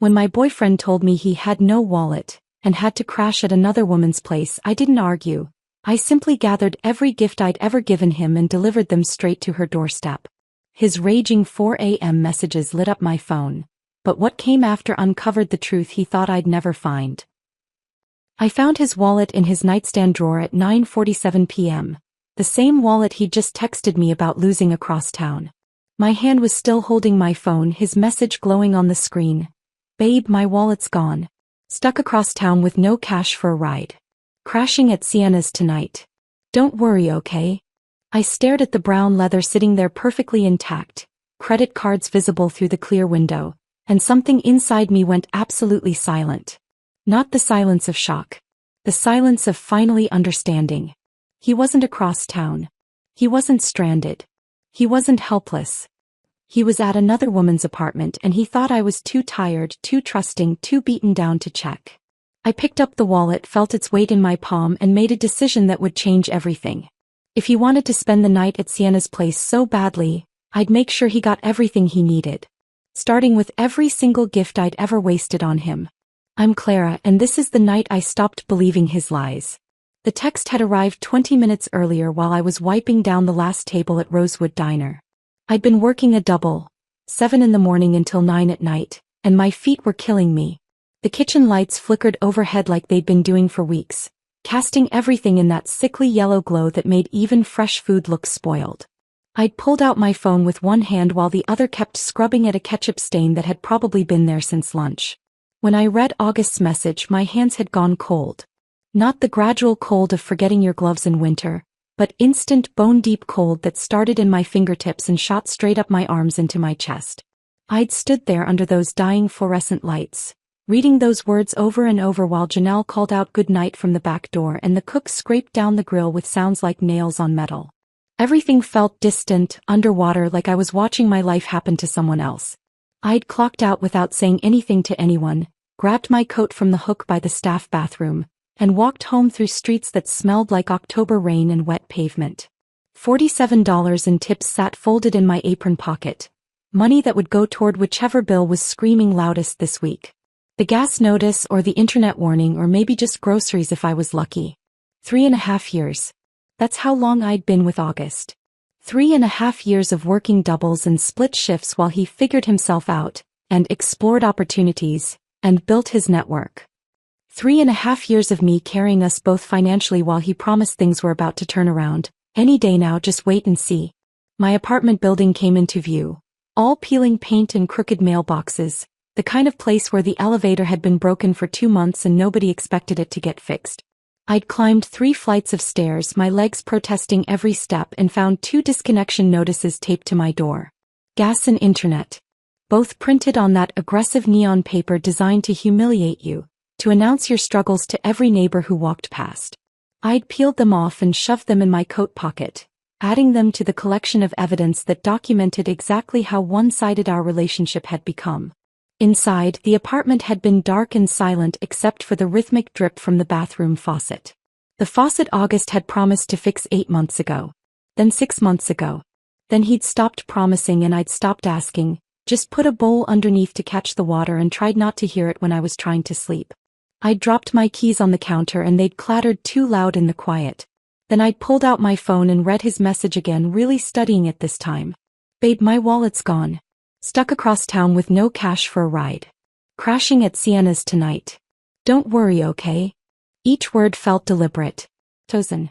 When my boyfriend told me he had no wallet and had to crash at another woman's place, I didn't argue. I simply gathered every gift I'd ever given him and delivered them straight to her doorstep. His raging 4 a.m. messages lit up my phone, but what came after uncovered the truth he thought I'd never find. I found his wallet in his nightstand drawer at 9:47 p.m., the same wallet he'd just texted me about losing across town. My hand was still holding my phone, his message glowing on the screen. "Babe, my wallet's gone. Stuck across town with no cash for a ride. Crashing at Sienna's tonight. Don't worry, okay?" I stared at the brown leather sitting there perfectly intact, credit cards visible through the clear window, and something inside me went absolutely silent. Not the silence of shock. The silence of finally understanding. He wasn't across town. He wasn't stranded. He wasn't helpless. He was at another woman's apartment, and he thought I was too tired, too trusting, too beaten down to check. I picked up the wallet, felt its weight in my palm, and made a decision that would change everything. If he wanted to spend the night at Sienna's place so badly, I'd make sure he got everything he needed. Starting with every single gift I'd ever wasted on him. "I'm Clara, and this is the night I stopped believing his lies." The text had arrived 20 minutes earlier while I was wiping down the last table at Rosewood Diner. I'd been working a double, 7 in the morning until 9 at night, and my feet were killing me. The kitchen lights flickered overhead like they'd been doing for weeks, casting everything in that sickly yellow glow that made even fresh food look spoiled. I'd pulled out my phone with one hand while the other kept scrubbing at a ketchup stain that had probably been there since lunch. When I read August's message, my hands had gone cold. Not the gradual cold of forgetting your gloves in winter, but instant bone-deep cold that started in my fingertips and shot straight up my arms into my chest. I'd stood there under those dying fluorescent lights, reading those words over and over while Janelle called out good night from the back door and the cook scraped down the grill with sounds like nails on metal. Everything felt distant, underwater, like I was watching my life happen to someone else. I'd clocked out without saying anything to anyone, grabbed my coat from the hook by the staff bathroom, and walked home through streets that smelled like October rain and wet pavement. $47 in tips sat folded in my apron pocket, money that would go toward whichever bill was screaming loudest this week. The gas notice or the internet warning, or maybe just groceries if I was lucky. 3.5 years. That's how long I'd been with August. 3.5 years of working doubles and split shifts while he figured himself out, and explored opportunities, and built his network. 3.5 years of me carrying us both financially while he promised things were about to turn around. Any day now, just wait and see. My apartment building came into view. All peeling paint and crooked mailboxes, the kind of place where the elevator had been broken for 2 months and nobody expected it to get fixed. I'd climbed 3 flights of stairs, my legs protesting every step, and found 2 disconnection notices taped to my door. Gas and internet. Both printed on that aggressive neon paper designed to humiliate you, to announce your struggles to every neighbor who walked past. I'd peeled them off and shoved them in my coat pocket, adding them to the collection of evidence that documented exactly how one-sided our relationship had become. Inside, the apartment had been dark and silent except for the rhythmic drip from the bathroom faucet. The faucet August had promised to fix 8 months ago. Then 6 months ago. Then he'd stopped promising and I'd stopped asking, just put a bowl underneath to catch the water and tried not to hear it when I was trying to sleep. I'd dropped my keys on the counter and they'd clattered too loud in the quiet. Then I'd pulled out my phone and read his message again, really studying it this time. "Babe, my wallet's gone. Stuck across town with no cash for a ride. Crashing at Sienna's tonight. Don't worry, okay?" Each word felt deliberate. Chosen.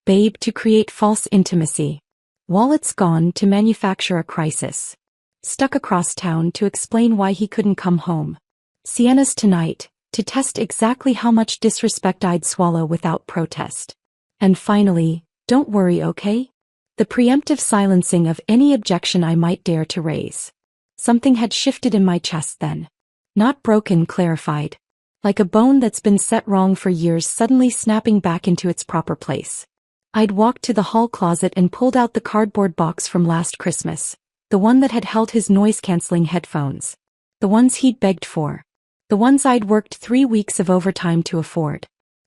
Babe, to create false intimacy. Wallet's gone, to manufacture a crisis. Stuck across town, to explain why he couldn't come home. Sienna's tonight, to test exactly how much disrespect I'd swallow without protest. And finally, don't worry, okay? The preemptive silencing of any objection I might dare to raise. Something had shifted in my chest then. Not broken, clarified. Like a bone that's been set wrong for years suddenly snapping back into its proper place. I'd walked to the hall closet and pulled out the cardboard box from last Christmas, the one that had held his noise-canceling headphones. The ones he'd begged for. The ones I'd worked 3 weeks of overtime to afford.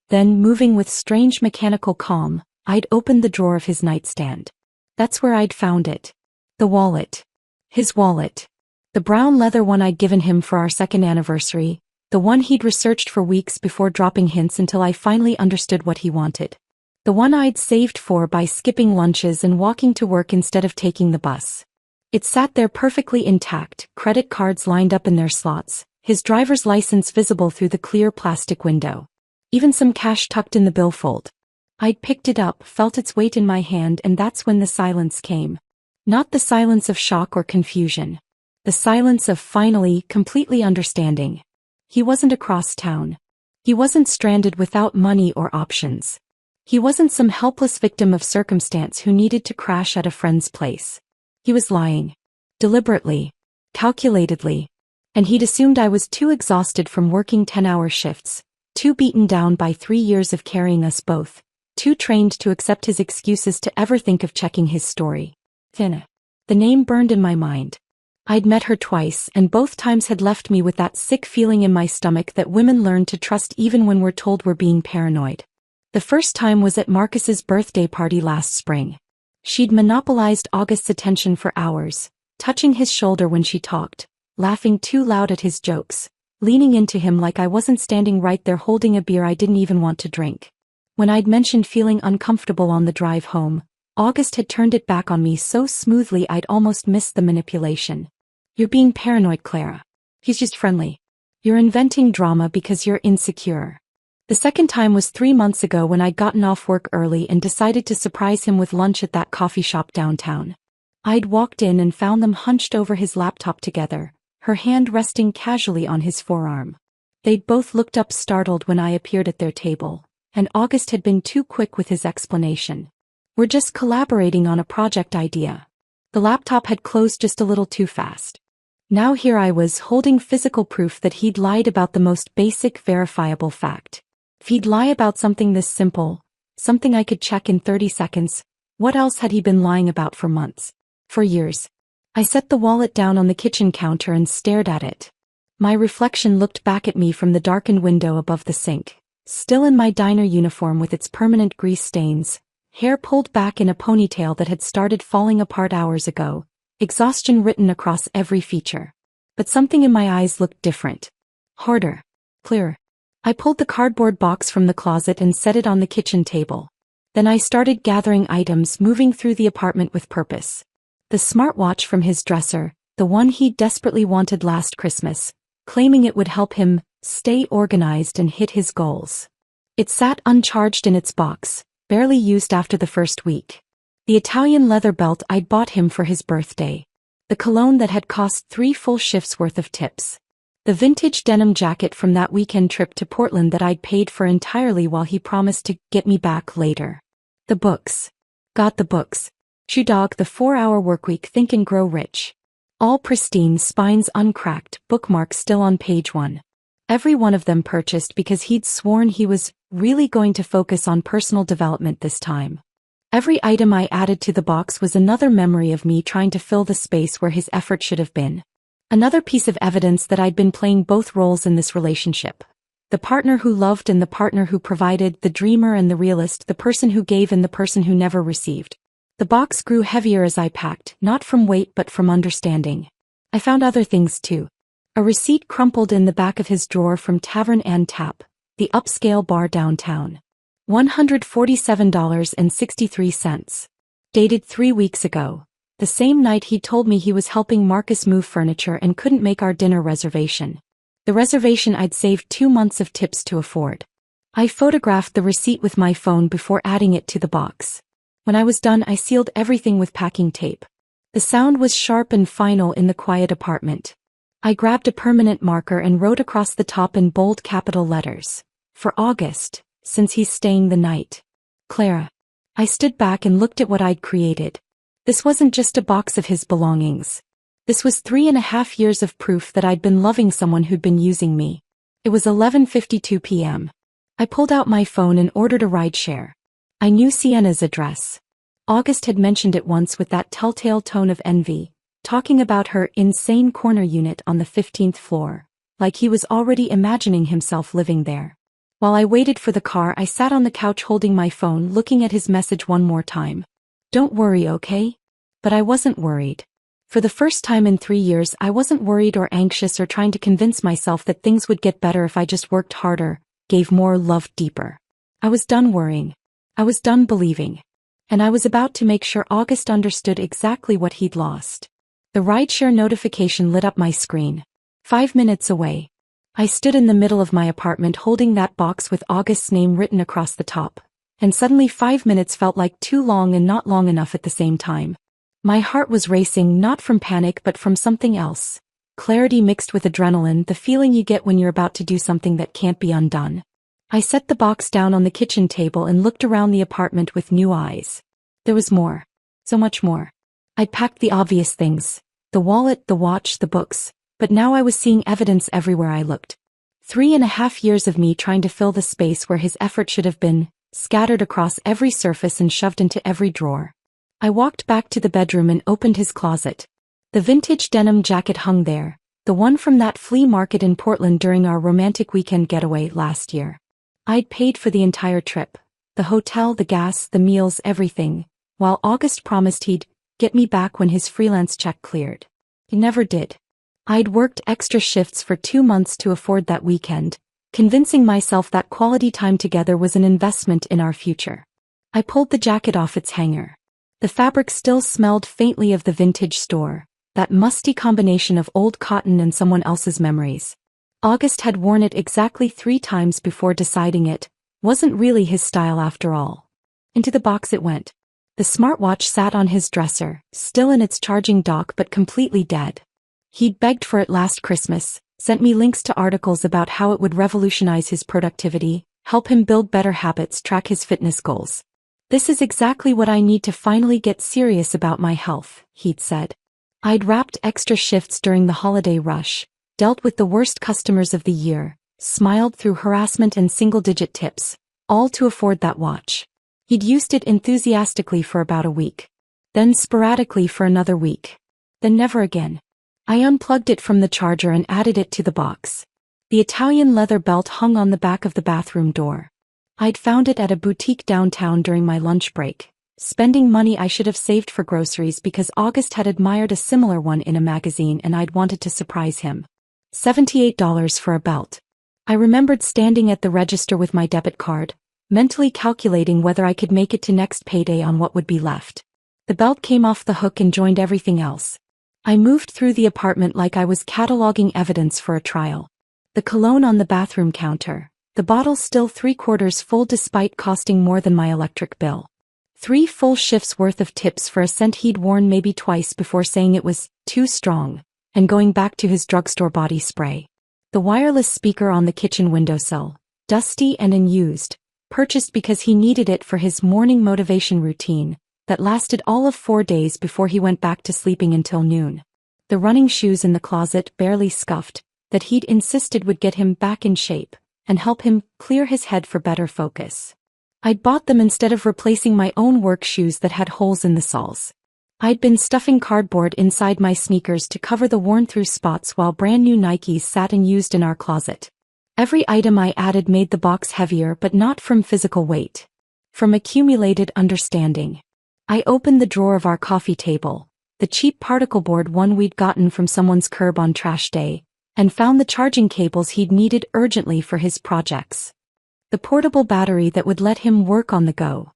Then, moving with strange mechanical calm, I'd opened the drawer of his nightstand. That's where I'd found it. The wallet. His wallet. The brown leather one I'd given him for our second anniversary, the one he'd researched for weeks before dropping hints until I finally understood what he wanted. The one I'd saved for by skipping lunches and walking to work instead of taking the bus. It sat there perfectly intact, credit cards lined up in their slots, his driver's license visible through the clear plastic window. Even some cash tucked in the billfold. I'd picked it up, felt its weight in my hand, and that's when the silence came. Not the silence of shock or confusion. The silence of finally, completely understanding. He wasn't across town. He wasn't stranded without money or options. He wasn't some helpless victim of circumstance who needed to crash at a friend's place. He was lying. Deliberately. Calculatedly. And he'd assumed I was too exhausted from working 10-hour shifts, too beaten down by 3 years of carrying us both, too trained to accept his excuses to ever think of checking his story. Tina. The name burned in my mind. I'd met her twice, and both times had left me with that sick feeling in my stomach that women learn to trust even when we're told we're being paranoid. The first time was at Marcus's birthday party last spring. She'd monopolized August's attention for hours, touching his shoulder when she talked, laughing too loud at his jokes, leaning into him like I wasn't standing right there holding a beer I didn't even want to drink. When I'd mentioned feeling uncomfortable on the drive home, August had turned it back on me so smoothly I'd almost missed the manipulation. You're being paranoid, Clara. He's just friendly. You're inventing drama because you're insecure. The second time was 3 months ago when I'd gotten off work early and decided to surprise him with lunch at that coffee shop downtown. I'd walked in and found them hunched over his laptop together, her hand resting casually on his forearm. They'd both looked up startled when I appeared at their table, and August had been too quick with his explanation. We're just collaborating on a project idea. The laptop had closed just a little too fast. Now here I was holding physical proof that he'd lied about the most basic verifiable fact. If he'd lie about something this simple, something I could check in 30 seconds, what else had he been lying about for months? For years. I set the wallet down on the kitchen counter and stared at it. My reflection looked back at me from the darkened window above the sink, still in my diner uniform with its permanent grease stains, hair pulled back in a ponytail that had started falling apart hours ago, exhaustion written across every feature. But something in my eyes looked different. Harder. Clearer. I pulled the cardboard box from the closet and set it on the kitchen table. Then I started gathering items, moving through the apartment with purpose. The smartwatch from his dresser, the one he desperately wanted last Christmas, claiming it would help him stay organized and hit his goals. It sat uncharged in its box, barely used after the first week. The Italian leather belt I'd bought him for his birthday. The cologne that had cost 3 full shifts worth of tips. The vintage denim jacket from that weekend trip to Portland that I'd paid for entirely while he promised to get me back later. The books. Got the books. Shoe Dog, The 4-Hour Workweek, Think and Grow Rich. All pristine, spines uncracked, bookmarks still on page 1. Every one of them purchased because he'd sworn he was really going to focus on personal development this time. Every item I added to the box was another memory of me trying to fill the space where his effort should have been. Another piece of evidence that I'd been playing both roles in this relationship. The partner who loved and the partner who provided, the dreamer and the realist, the person who gave and the person who never received. The box grew heavier as I packed, not from weight but from understanding. I found other things too. A receipt crumpled in the back of his drawer from Tavern and Tap, the upscale bar downtown. $147.63. Dated 3 weeks ago. The same night he told me he was helping Marcus move furniture and couldn't make our dinner reservation. The reservation I'd saved 2 months of tips to afford. I photographed the receipt with my phone before adding it to the box. When I was done, I sealed everything with packing tape. The sound was sharp and final in the quiet apartment. I grabbed a permanent marker and wrote across the top in bold capital letters. For August, since he's staying the night. Clara. I stood back and looked at what I'd created. This wasn't just a box of his belongings. This was 3.5 years of proof that I'd been loving someone who'd been using me. It was 11:52 p.m. I pulled out my phone and ordered a rideshare. I knew Sienna's address. August had mentioned it once with that telltale tone of envy, talking about her insane corner unit on the 15th floor, like he was already imagining himself living there. While I waited for the car, I sat on the couch holding my phone, looking at his message one more time. Don't worry, okay? But I wasn't worried. For the first time in 3 years, I wasn't worried or anxious or trying to convince myself that things would get better if I just worked harder, gave more, loved deeper. I was done worrying. I was done believing. And I was about to make sure August understood exactly what he'd lost. The rideshare notification lit up my screen. 5 minutes away. I stood in the middle of my apartment holding that box with August's name written across the top. And suddenly 5 minutes felt like too long and not long enough at the same time. My heart was racing, not from panic but from something else. Clarity mixed with adrenaline, the feeling you get when you're about to do something that can't be undone. I set the box down on the kitchen table and looked around the apartment with new eyes. There was more. So much more. I'd packed the obvious things. The wallet, the watch, the books. But now I was seeing evidence everywhere I looked. 3.5 years of me trying to fill the space where his effort should have been, scattered across every surface and shoved into every drawer. I walked back to the bedroom and opened his closet. The vintage denim jacket hung there, the one from that flea market in Portland during our romantic weekend getaway last year. I'd paid for the entire trip. The hotel, the gas, the meals, everything, while August promised he'd get me back when his freelance check cleared. He never did. I'd worked extra shifts for 2 months to afford that weekend, convincing myself that quality time together was an investment in our future. I pulled the jacket off its hanger. The fabric still smelled faintly of the vintage store, that musty combination of old cotton and someone else's memories. August had worn it exactly 3 times before deciding it wasn't really his style after all. Into the box it went. The smartwatch sat on his dresser, still in its charging dock but completely dead. He'd begged for it last Christmas, sent me links to articles about how it would revolutionize his productivity, help him build better habits, track his fitness goals. This is exactly what I need to finally get serious about my health, he'd said. I'd wrapped extra shifts during the holiday rush, dealt with the worst customers of the year, smiled through harassment and single-digit tips, all to afford that watch. He'd used it enthusiastically for about a week. Then sporadically for another week. Then never again. I unplugged it from the charger and added it to the box. The Italian leather belt hung on the back of the bathroom door. I'd found it at a boutique downtown during my lunch break, spending money I should have saved for groceries because August had admired a similar one in a magazine and I'd wanted to surprise him. $78 for a belt. I remembered standing at the register with my debit card, mentally calculating whether I could make it to next payday on what would be left. The belt came off the hook and joined everything else. I moved through the apartment like I was cataloging evidence for a trial. The cologne on the bathroom counter, the bottle still 3/4 full despite costing more than my electric bill. 3 full shifts worth of tips for a scent he'd worn maybe twice before saying it was too strong, and going back to his drugstore body spray. The wireless speaker on the kitchen windowsill, dusty and unused, purchased because he needed it for his morning motivation routine, that lasted all of 4 days before he went back to sleeping until noon. The running shoes in the closet, barely scuffed, that he'd insisted would get him back in shape, and help him clear his head for better focus. I'd bought them instead of replacing my own work shoes that had holes in the soles. I'd been stuffing cardboard inside my sneakers to cover the worn-through spots while brand-new Nikes sat unused in our closet. Every item I added made the box heavier, but not from physical weight. From accumulated understanding. I opened the drawer of our coffee table, the cheap particle board one we'd gotten from someone's curb on trash day, and found the charging cables he'd needed urgently for his projects. The portable battery that would let him work on the go.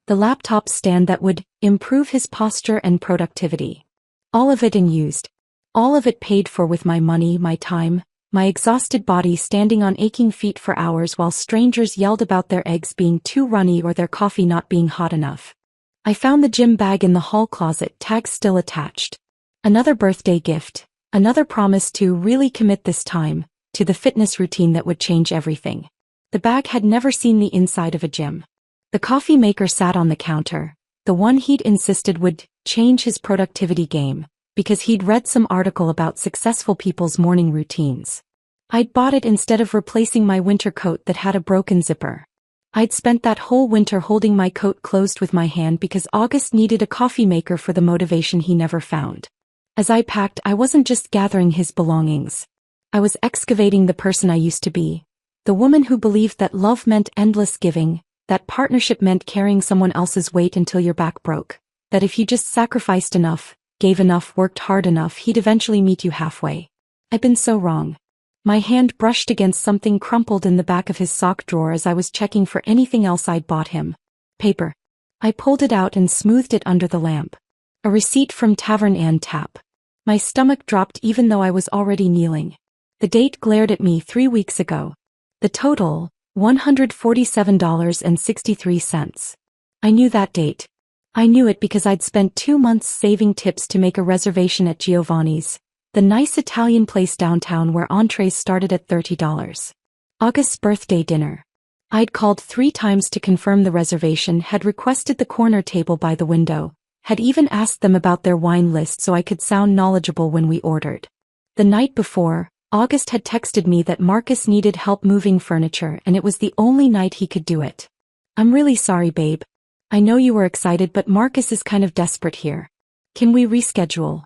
The laptop stand that would improve his posture and productivity. All of it unused. All of it paid for with my money, my time, my exhausted body standing on aching feet for hours while strangers yelled about their eggs being too runny or their coffee not being hot enough. I found the gym bag in the hall closet, tag still attached. Another birthday gift, another promise to really commit this time, to the fitness routine that would change everything. The bag had never seen the inside of a gym. The coffee maker sat on the counter, the one he'd insisted would change his productivity game, because he'd read some article about successful people's morning routines. I'd bought it instead of replacing my winter coat that had a broken zipper. I'd spent that whole winter holding my coat closed with my hand because August needed a coffee maker for the motivation he never found. As I packed, I wasn't just gathering his belongings. I was excavating the person I used to be. The woman who believed that love meant endless giving, that partnership meant carrying someone else's weight until your back broke, that if you just sacrificed enough, gave enough, worked hard enough, he'd eventually meet you halfway. I'd been so wrong. My hand brushed against something crumpled in the back of his sock drawer as I was checking for anything else I'd bought him. Paper. I pulled it out and smoothed it under the lamp. A receipt from Tavern and Tap. My stomach dropped even though I was already kneeling. The date glared at me 3 weeks ago. The total, $147.63. I knew that date. I knew it because I'd spent 2 months saving tips to make a reservation at Giovanni's, the nice Italian place downtown where entrees started at $30. August's birthday dinner. I'd called 3 times to confirm the reservation, had requested the corner table by the window, had even asked them about their wine list so I could sound knowledgeable when we ordered. The night before, August had texted me that Marcus needed help moving furniture and it was the only night he could do it. I'm really sorry, babe. I know you were excited, but Marcus is kind of desperate here. Can we reschedule?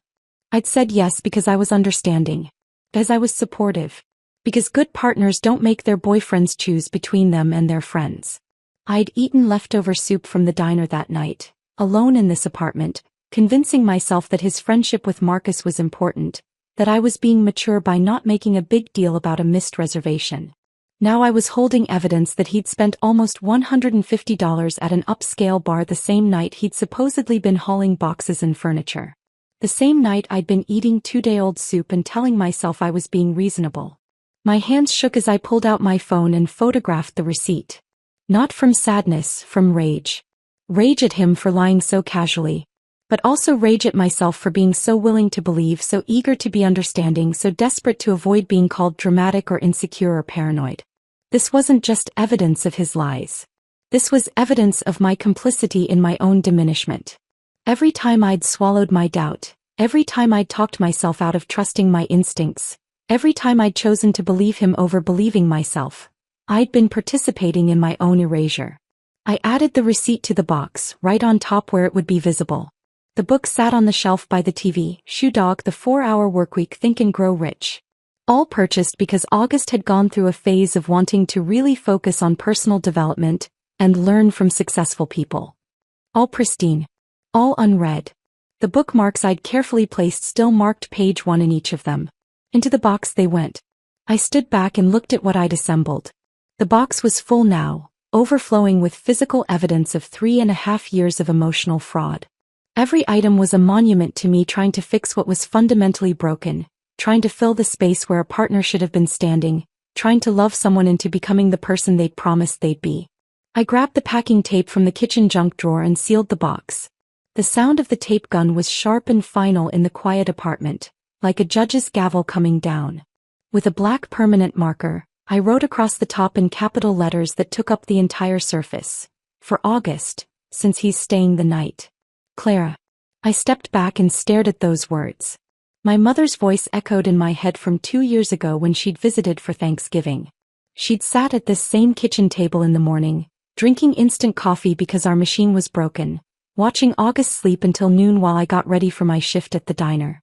I'd said yes because I was understanding. As I was supportive. Because good partners don't make their boyfriends choose between them and their friends. I'd eaten leftover soup from the diner that night, alone in this apartment, convincing myself that his friendship with Marcus was important, that I was being mature by not making a big deal about a missed reservation. Now I was holding evidence that he'd spent almost $150 at an upscale bar the same night he'd supposedly been hauling boxes and furniture. The same night I'd been eating 2-day-old soup and telling myself I was being reasonable. My hands shook as I pulled out my phone and photographed the receipt. Not from sadness, from rage. Rage at him for lying so casually. But also rage at myself for being so willing to believe, so eager to be understanding, so desperate to avoid being called dramatic or insecure or paranoid. This wasn't just evidence of his lies. This was evidence of my complicity in my own diminishment. Every time I'd swallowed my doubt, every time I'd talked myself out of trusting my instincts, every time I'd chosen to believe him over believing myself, I'd been participating in my own erasure. I added the receipt to the box, right on top where it would be visible. The book sat on the shelf by the TV, Shoe Dog, The 4-Hour Workweek, Think and Grow Rich. All purchased because August had gone through a phase of wanting to really focus on personal development and learn from successful people. All pristine. All unread. The bookmarks I'd carefully placed still marked page 1 in each of them. Into the box they went. I stood back and looked at what I'd assembled. The box was full now, overflowing with physical evidence of 3.5 years of emotional fraud. Every item was a monument to me trying to fix what was fundamentally broken, trying to fill the space where a partner should have been standing, trying to love someone into becoming the person they'd promised they'd be. I grabbed the packing tape from the kitchen junk drawer and sealed the box. The sound of the tape gun was sharp and final in the quiet apartment, like a judge's gavel coming down. With a black permanent marker, I wrote across the top in capital letters that took up the entire surface. For August, since he's staying the night. Clara. I stepped back and stared at those words. My mother's voice echoed in my head from 2 years ago when she'd visited for Thanksgiving. She'd sat at this same kitchen table in the morning, drinking instant coffee because our machine was broken, watching August sleep until noon while I got ready for my shift at the diner.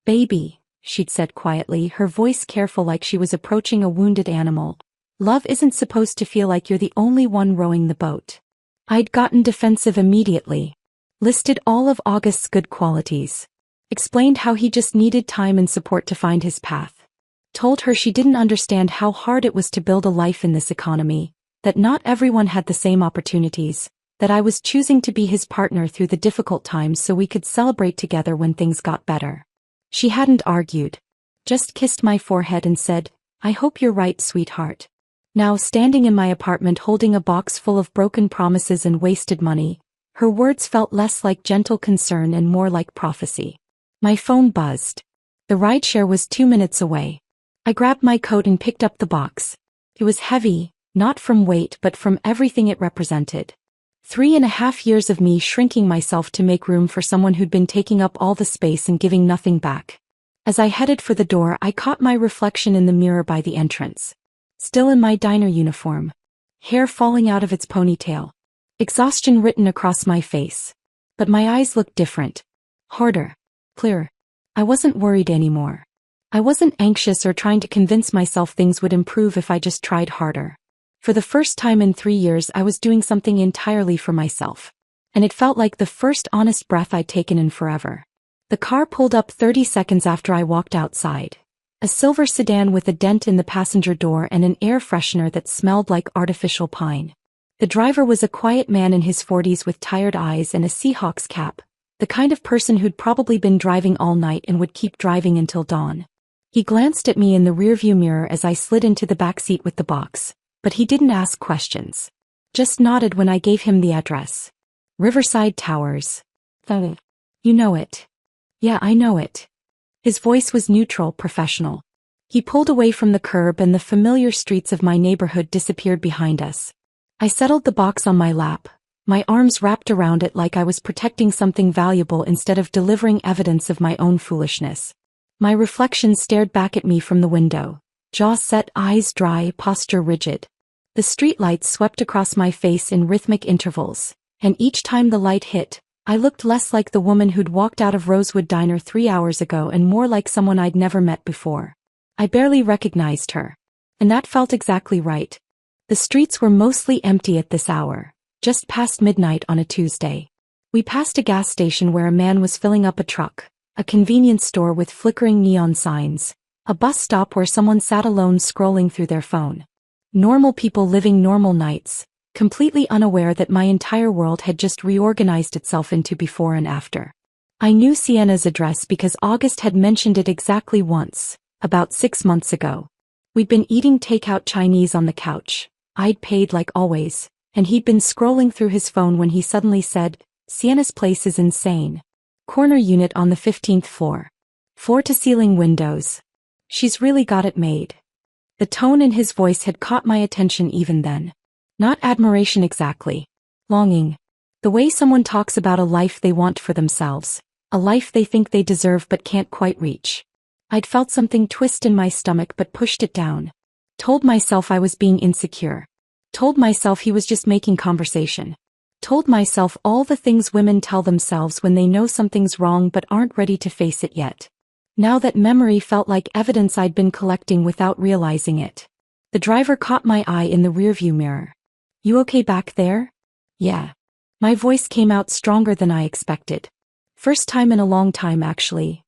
Baby, she'd said quietly, her voice careful like she was approaching a wounded animal. Love isn't supposed to feel like you're the only one rowing the boat. I'd gotten defensive immediately. Listed all of August's good qualities. Explained how he just needed time and support to find his path. Told her she didn't understand how hard it was to build a life in this economy, that not everyone had the same opportunities, that I was choosing to be his partner through the difficult times so we could celebrate together when things got better. She hadn't argued. Just kissed my forehead and said, "I hope you're right, sweetheart." Now standing in my apartment holding a box full of broken promises and wasted money, her words felt less like gentle concern and more like prophecy. My phone buzzed. The rideshare was 2 minutes away. I grabbed my coat and picked up the box. It was heavy, not from weight but from everything it represented. 3.5 years of me shrinking myself to make room for someone who'd been taking up all the space and giving nothing back. As I headed for the door, I caught my reflection in the mirror by the entrance. Still in my diner uniform. Hair falling out of its ponytail. Exhaustion written across my face. But my eyes looked different. Harder. Clearer. I wasn't worried anymore. I wasn't anxious or trying to convince myself things would improve if I just tried harder. For the first time in 3 years I was doing something entirely for myself. And it felt like the first honest breath I'd taken in forever. The car pulled up 30 seconds after I walked outside. A silver sedan with a dent in the passenger door and an air freshener that smelled like artificial pine. The driver was a quiet man in his 40s with tired eyes and a Seahawks cap, the kind of person who'd probably been driving all night and would keep driving until dawn. He glanced at me in the rearview mirror as I slid into the back seat with the box, but he didn't ask questions. Just nodded when I gave him the address. Riverside Towers. Oh. You know it. Yeah, I know it. His voice was neutral, professional. He pulled away from the curb and the familiar streets of my neighborhood disappeared behind us. I settled the box on my lap, my arms wrapped around it like I was protecting something valuable instead of delivering evidence of my own foolishness. My reflection stared back at me from the window, jaw set, eyes dry, posture rigid. The streetlights swept across my face in rhythmic intervals, and each time the light hit, I looked less like the woman who'd walked out of Rosewood Diner 3 hours ago and more like someone I'd never met before. I barely recognized her. And that felt exactly right. The streets were mostly empty at this hour, just past midnight on a Tuesday. We passed a gas station where a man was filling up a truck, a convenience store with flickering neon signs, a bus stop where someone sat alone scrolling through their phone. Normal people living normal nights, completely unaware that my entire world had just reorganized itself into before and after. I knew Sienna's address because August had mentioned it exactly once, about 6 months ago. We'd been eating takeout Chinese on the couch. I'd paid like always, and he'd been scrolling through his phone when he suddenly said, "Sienna's place is insane. Corner unit on the 15th floor. Floor-to-ceiling windows. She's really got it made." The tone in his voice had caught my attention even then. Not admiration exactly. Longing. The way someone talks about a life they want for themselves, a life they think they deserve but can't quite reach. I'd felt something twist in my stomach but pushed it down. Told myself I was being insecure. Told myself he was just making conversation. Told myself all the things women tell themselves when they know something's wrong but aren't ready to face it yet. Now that memory felt like evidence I'd been collecting without realizing it. The driver caught my eye in the rearview mirror. "You okay back there?" "Yeah." My voice came out stronger than I expected. First time in a long time, actually.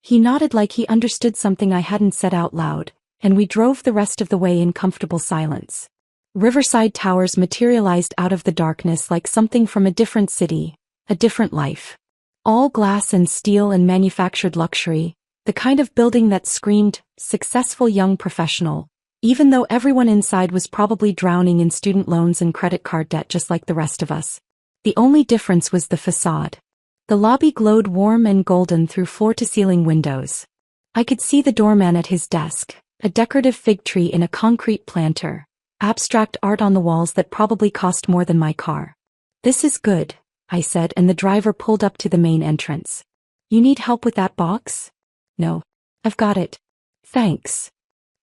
He nodded like he understood something I hadn't said out loud, and we drove the rest of the way in comfortable silence. Riverside Towers materialized out of the darkness like something from a different city, a different life. All glass and steel and manufactured luxury, the kind of building that screamed, successful young professional, even though everyone inside was probably drowning in student loans and credit card debt just like the rest of us. The only difference was the facade. The lobby glowed warm and golden through floor-to-ceiling windows. I could see the doorman at his desk, a decorative fig tree in a concrete planter, abstract art on the walls that probably cost more than my car. "This is good," I said, and the driver pulled up to the main entrance. "You need help with that box?" "No. I've got it. Thanks."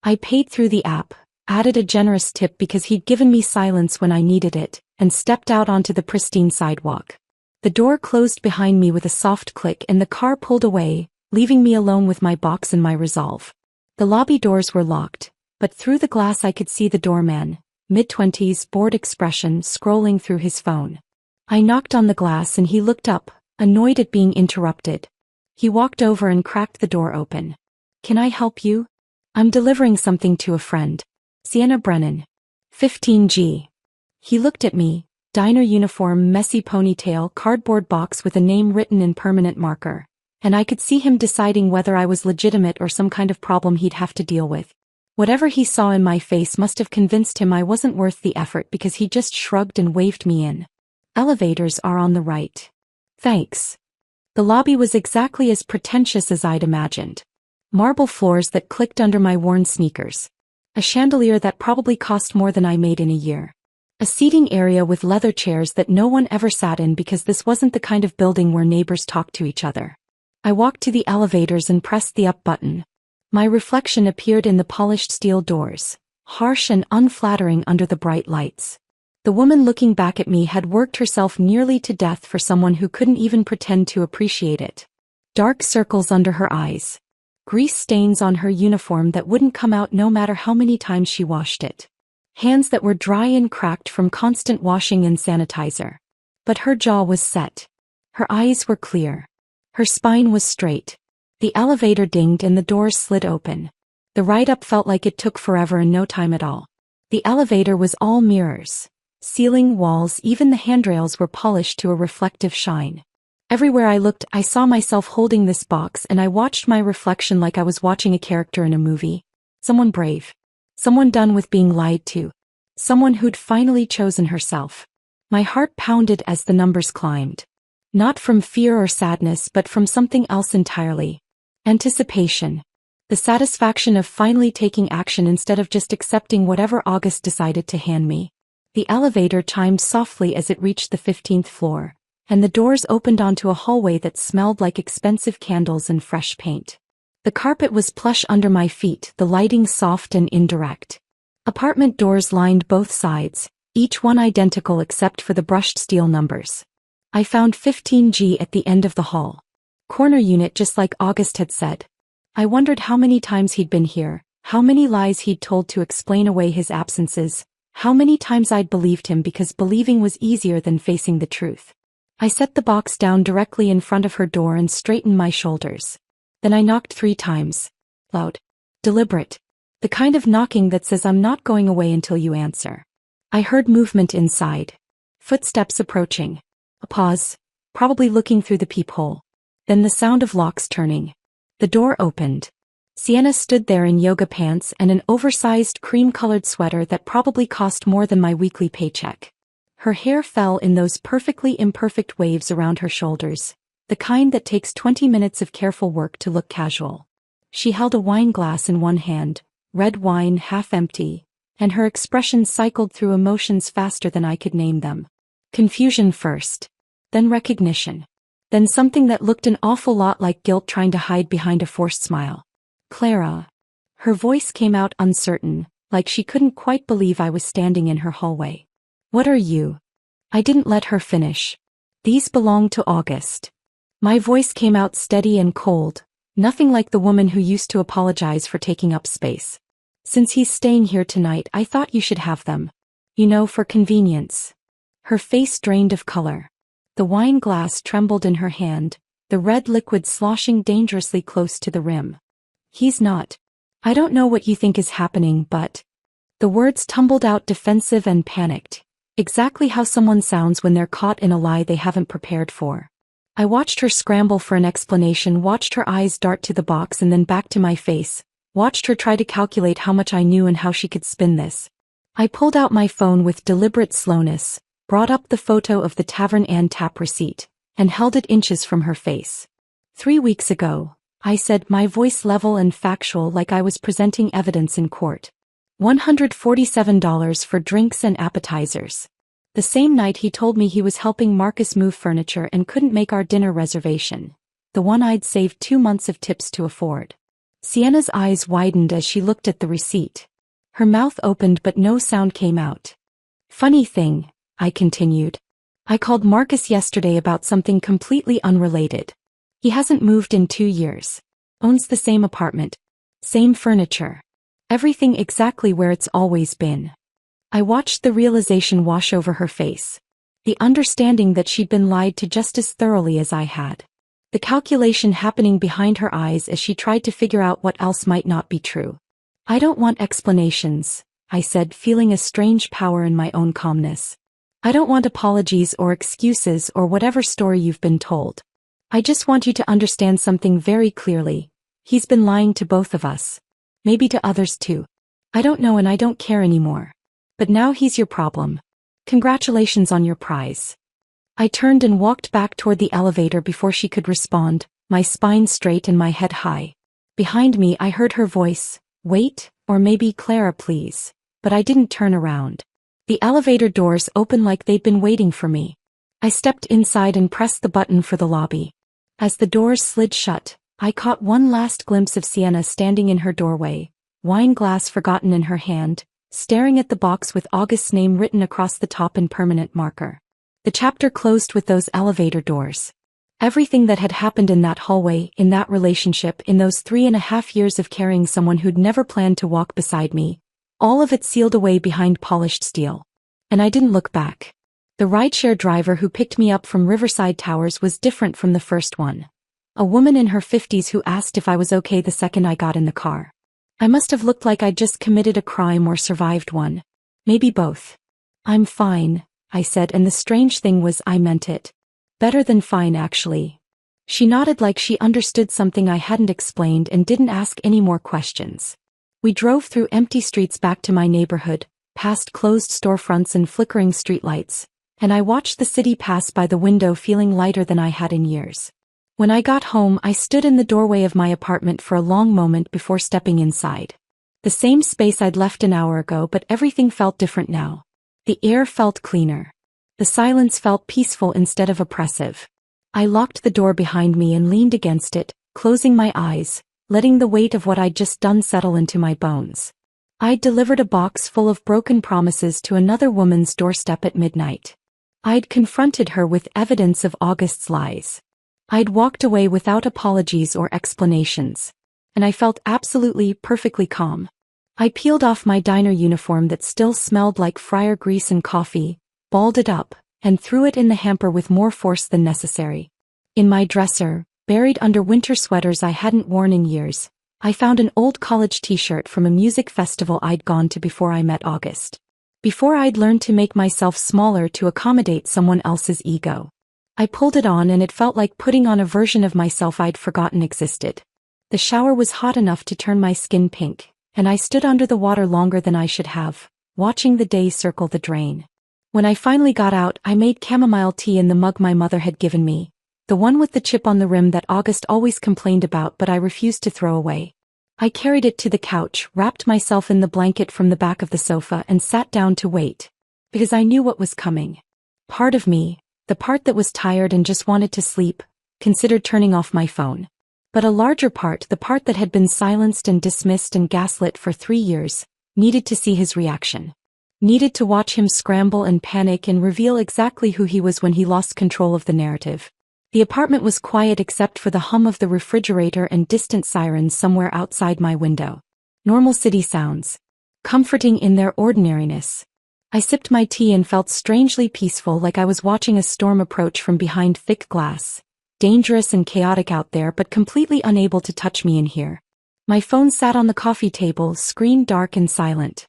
I paid through the app, added a generous tip because he'd given me silence when I needed it, and stepped out onto the pristine sidewalk. The door closed behind me with a soft click and the car pulled away, leaving me alone with my box and my resolve. The lobby doors were locked, but through the glass I could see the doorman, mid-20s, bored expression, scrolling through his phone. I knocked on the glass and he looked up, annoyed at being interrupted. He walked over and cracked the door open. "Can I help you? I'm delivering something to a friend. Sienna Brennan. 15G. He looked at me, diner uniform, messy ponytail, cardboard box with a name written in permanent marker, and I could see him deciding whether I was legitimate or some kind of problem he'd have to deal with. Whatever he saw in my face must have convinced him I wasn't worth the effort because he just shrugged and waved me in. "Elevators are on the right." "Thanks." The lobby was exactly as pretentious as I'd imagined. Marble floors that clicked under my worn sneakers. A chandelier that probably cost more than I made in a year. A seating area with leather chairs that no one ever sat in because this wasn't the kind of building where neighbors talked to each other. I walked to the elevators and pressed the up button. My reflection appeared in the polished steel doors, harsh and unflattering under the bright lights. The woman looking back at me had worked herself nearly to death for someone who couldn't even pretend to appreciate it. Dark circles under her eyes. Grease stains on her uniform that wouldn't come out no matter how many times she washed it. Hands that were dry and cracked from constant washing and sanitizer. But her jaw was set. Her eyes were clear. Her spine was straight. The elevator dinged and the doors slid open. The ride up felt like it took forever and no time at all. The elevator was all mirrors. Ceiling, walls, even the handrails were polished to a reflective shine. Everywhere I looked, I saw myself holding this box, and I watched my reflection like I was watching a character in a movie. Someone brave. Someone done with being lied to. Someone who'd finally chosen herself. My heart pounded as the numbers climbed. Not from fear or sadness, but from something else entirely. Anticipation. The satisfaction of finally taking action instead of just accepting whatever August decided to hand me. The elevator chimed softly as it reached the 15th floor, and the doors opened onto a hallway that smelled like expensive candles and fresh paint. The carpet was plush under my feet, the lighting soft and indirect. Apartment doors lined both sides, each one identical except for the brushed steel numbers. I found 15G at the end of the hall. Corner unit, just like August had said. I wondered how many times he'd been here, how many lies he'd told to explain away his absences, how many times I'd believed him because believing was easier than facing the truth. I set the box down directly in front of her door and straightened my shoulders. Then I knocked 3 times. Loud. Deliberate. The kind of knocking that says I'm not going away until you answer. I heard movement inside. Footsteps approaching. A pause, probably looking through the peephole. Then the sound of locks turning. The door opened. Sienna stood there in yoga pants and an oversized cream-colored sweater that probably cost more than my weekly paycheck. Her hair fell in those perfectly imperfect waves around her shoulders, the kind that takes 20 minutes of careful work to look casual. She held a wine glass in one hand, red wine half empty, and her expression cycled through emotions faster than I could name them. Confusion first. Then recognition. Then something that looked an awful lot like guilt trying to hide behind a forced smile. Clara. Her voice came out uncertain, like she couldn't quite believe I was standing in her hallway. What are you? I didn't let her finish. These belong to August. My voice came out steady and cold, nothing like the woman who used to apologize for taking up space. Since he's staying here tonight, I thought you should have them. You know, for convenience. Her face drained of color. The wine glass trembled in her hand, the red liquid sloshing dangerously close to the rim. He's not. I don't know what you think is happening, but... The words tumbled out defensive and panicked. Exactly how someone sounds when they're caught in a lie they haven't prepared for. I watched her scramble for an explanation, watched her eyes dart to the box and then back to my face, watched her try to calculate how much I knew and how she could spin this. I pulled out my phone with deliberate slowness, brought up the photo of the Tavern and tap receipt, and held it inches from her face. 3 weeks ago, I said, my voice level and factual like I was presenting evidence in court. $147 for drinks and appetizers. The same night he told me he was helping Marcus move furniture and couldn't make our dinner reservation, the one I'd saved 2 months of tips to afford. Sienna's eyes widened as she looked at the receipt. Her mouth opened but no sound came out. Funny thing, I continued. I called Marcus yesterday about something completely unrelated. He hasn't moved in 2 years. Owns the same apartment. Same furniture. Everything exactly where it's always been. I watched the realization wash over her face. The understanding that she'd been lied to just as thoroughly as I had. The calculation happening behind her eyes as she tried to figure out what else might not be true. I don't want explanations, I said, feeling a strange power in my own calmness. I don't want apologies or excuses or whatever story you've been told. I just want you to understand something very clearly. He's been lying to both of us. Maybe to others too. I don't know and I don't care anymore. But now he's your problem. Congratulations on your prize. I turned and walked back toward the elevator before she could respond, my spine straight and my head high. Behind me I heard her voice, wait, or maybe Clara please, but I didn't turn around. The elevator doors opened like they'd been waiting for me. I stepped inside and pressed the button for the lobby. As the doors slid shut, I caught one last glimpse of Sienna standing in her doorway, wine glass forgotten in her hand, staring at the box with August's name written across the top in permanent marker. The chapter closed with those elevator doors. Everything that had happened in that hallway, in that relationship, in those 3.5 years of carrying someone who'd never planned to walk beside me, all of it sealed away behind polished steel. And I didn't look back. The rideshare driver who picked me up from Riverside Towers was different from the first one. A woman in her 50s who asked if I was okay the second I got in the car. I must have looked like I'd just committed a crime or survived one. Maybe both. I'm fine, I said, and the strange thing was I meant it. Better than fine, actually. She nodded like she understood something I hadn't explained and didn't ask any more questions. We drove through empty streets back to my neighborhood, past closed storefronts and flickering streetlights, and I watched the city pass by the window feeling lighter than I had in years. When I got home, I stood in the doorway of my apartment for a long moment before stepping inside. The same space I'd left an hour ago, but everything felt different now. The air felt cleaner. The silence felt peaceful instead of oppressive. I locked the door behind me and leaned against it, closing my eyes, letting the weight of what I'd just done settle into my bones. I'd delivered a box full of broken promises to another woman's doorstep at midnight. I'd confronted her with evidence of August's lies. I'd walked away without apologies or explanations. And I felt absolutely, perfectly calm. I peeled off my diner uniform that still smelled like fryer grease and coffee, balled it up, and threw it in the hamper with more force than necessary. In my dresser, buried under winter sweaters I hadn't worn in years, I found an old college t-shirt from a music festival I'd gone to before I met August. Before I'd learned to make myself smaller to accommodate someone else's ego. I pulled it on and it felt like putting on a version of myself I'd forgotten existed. The shower was hot enough to turn my skin pink, and I stood under the water longer than I should have, watching the day circle the drain. When I finally got out, I made chamomile tea in the mug my mother had given me, the one with the chip on the rim that August always complained about but I refused to throw away. I carried it to the couch, wrapped myself in the blanket from the back of the sofa and sat down to wait. Because I knew what was coming. Part of me, the part that was tired and just wanted to sleep, considered turning off my phone. But a larger part, the part that had been silenced and dismissed and gaslit for 3 years, needed to see his reaction. Needed to watch him scramble and panic and reveal exactly who he was when he lost control of the narrative. The apartment was quiet except for the hum of the refrigerator and distant sirens somewhere outside my window. Normal city sounds. Comforting in their ordinariness. I sipped my tea and felt strangely peaceful, like I was watching a storm approach from behind thick glass. Dangerous and chaotic out there, but completely unable to touch me in here. My phone sat on the coffee table, screen dark and silent.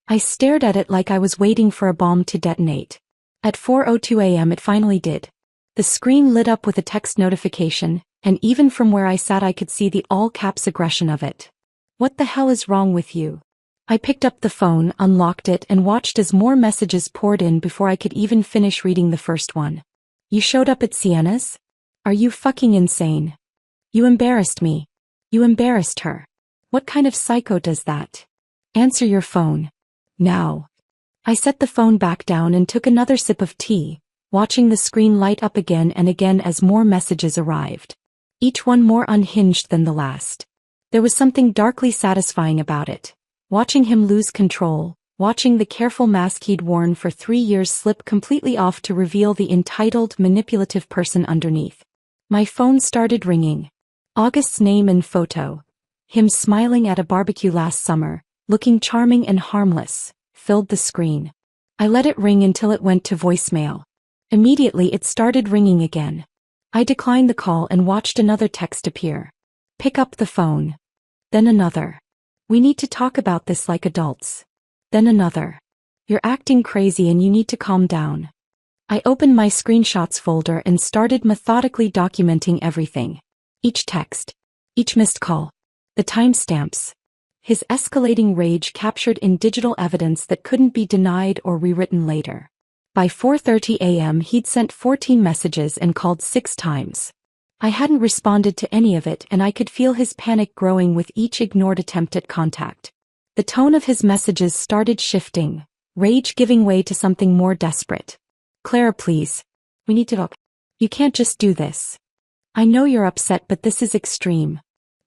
I stared at it like I was waiting for a bomb to detonate. At 4:02 a.m. it finally did. The screen lit up with a text notification, and even from where I sat I could see the all-caps aggression of it. "What the hell is wrong with you?" I picked up the phone, unlocked it, and watched as more messages poured in before I could even finish reading the first one. "You showed up at Sienna's? Are you fucking insane? You embarrassed me. You embarrassed her. What kind of psycho does that? Answer your phone. Now." I set the phone back down and took another sip of tea, watching the screen light up again and again as more messages arrived. Each one more unhinged than the last. There was something darkly satisfying about it. Watching him lose control, watching the careful mask he'd worn for 3 years slip completely off to reveal the entitled, manipulative person underneath. My phone started ringing. August's name and photo. Him smiling at a barbecue last summer, looking charming and harmless, filled the screen. I let it ring until it went to voicemail. Immediately it started ringing again. I declined the call and watched another text appear. "Pick up the phone." Then another. "We need to talk about this like adults." Then another. "You're acting crazy and you need to calm down." I opened my screenshots folder and started methodically documenting everything. Each text. Each missed call. The timestamps. His escalating rage captured in digital evidence that couldn't be denied or rewritten later. By 4:30 a.m. he'd sent 14 messages and called 6 times. I hadn't responded to any of it and I could feel his panic growing with each ignored attempt at contact. The tone of his messages started shifting, rage giving way to something more desperate. "Clara, please. We need to talk. You can't just do this. I know you're upset, but this is extreme.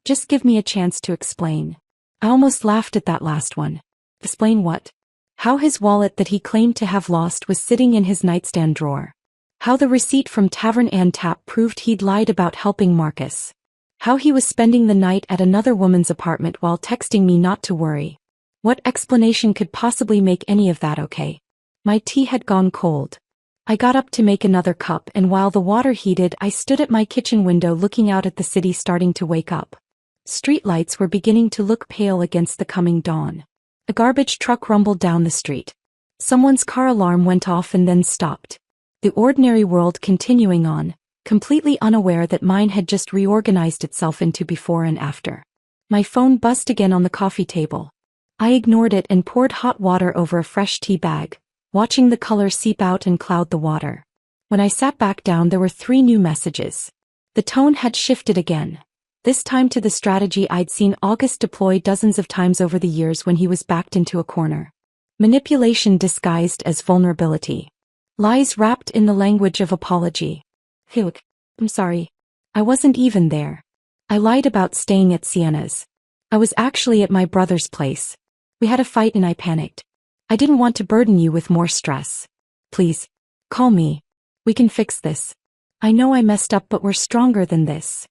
Just give me a chance to explain." I almost laughed at that last one. Explain what? How his wallet that he claimed to have lost was sitting in his nightstand drawer. How the receipt from Tavern and Tap proved he'd lied about helping Marcus. How he was spending the night at another woman's apartment while texting me not to worry. What explanation could possibly make any of that okay? My tea had gone cold. I got up to make another cup, and while the water heated, I stood at my kitchen window looking out at the city starting to wake up. Streetlights were beginning to look pale against the coming dawn. A garbage truck rumbled down the street. Someone's car alarm went off and then stopped. The ordinary world continuing on, completely unaware that mine had just reorganized itself into before and after. My phone buzzed again on the coffee table. I ignored it and poured hot water over a fresh tea bag, watching the color seep out and cloud the water. When I sat back down, there were 3 new messages. The tone had shifted again. This time to the strategy I'd seen August deploy dozens of times over the years when he was backed into a corner. Manipulation disguised as vulnerability. Lies wrapped in the language of apology. Look, I'm sorry. I wasn't even there. I lied about staying at Sienna's. I was actually at my brother's place. We had a fight and I panicked. I didn't want to burden you with more stress. Please, call me. We can fix this. I know I messed up, but we're stronger than this.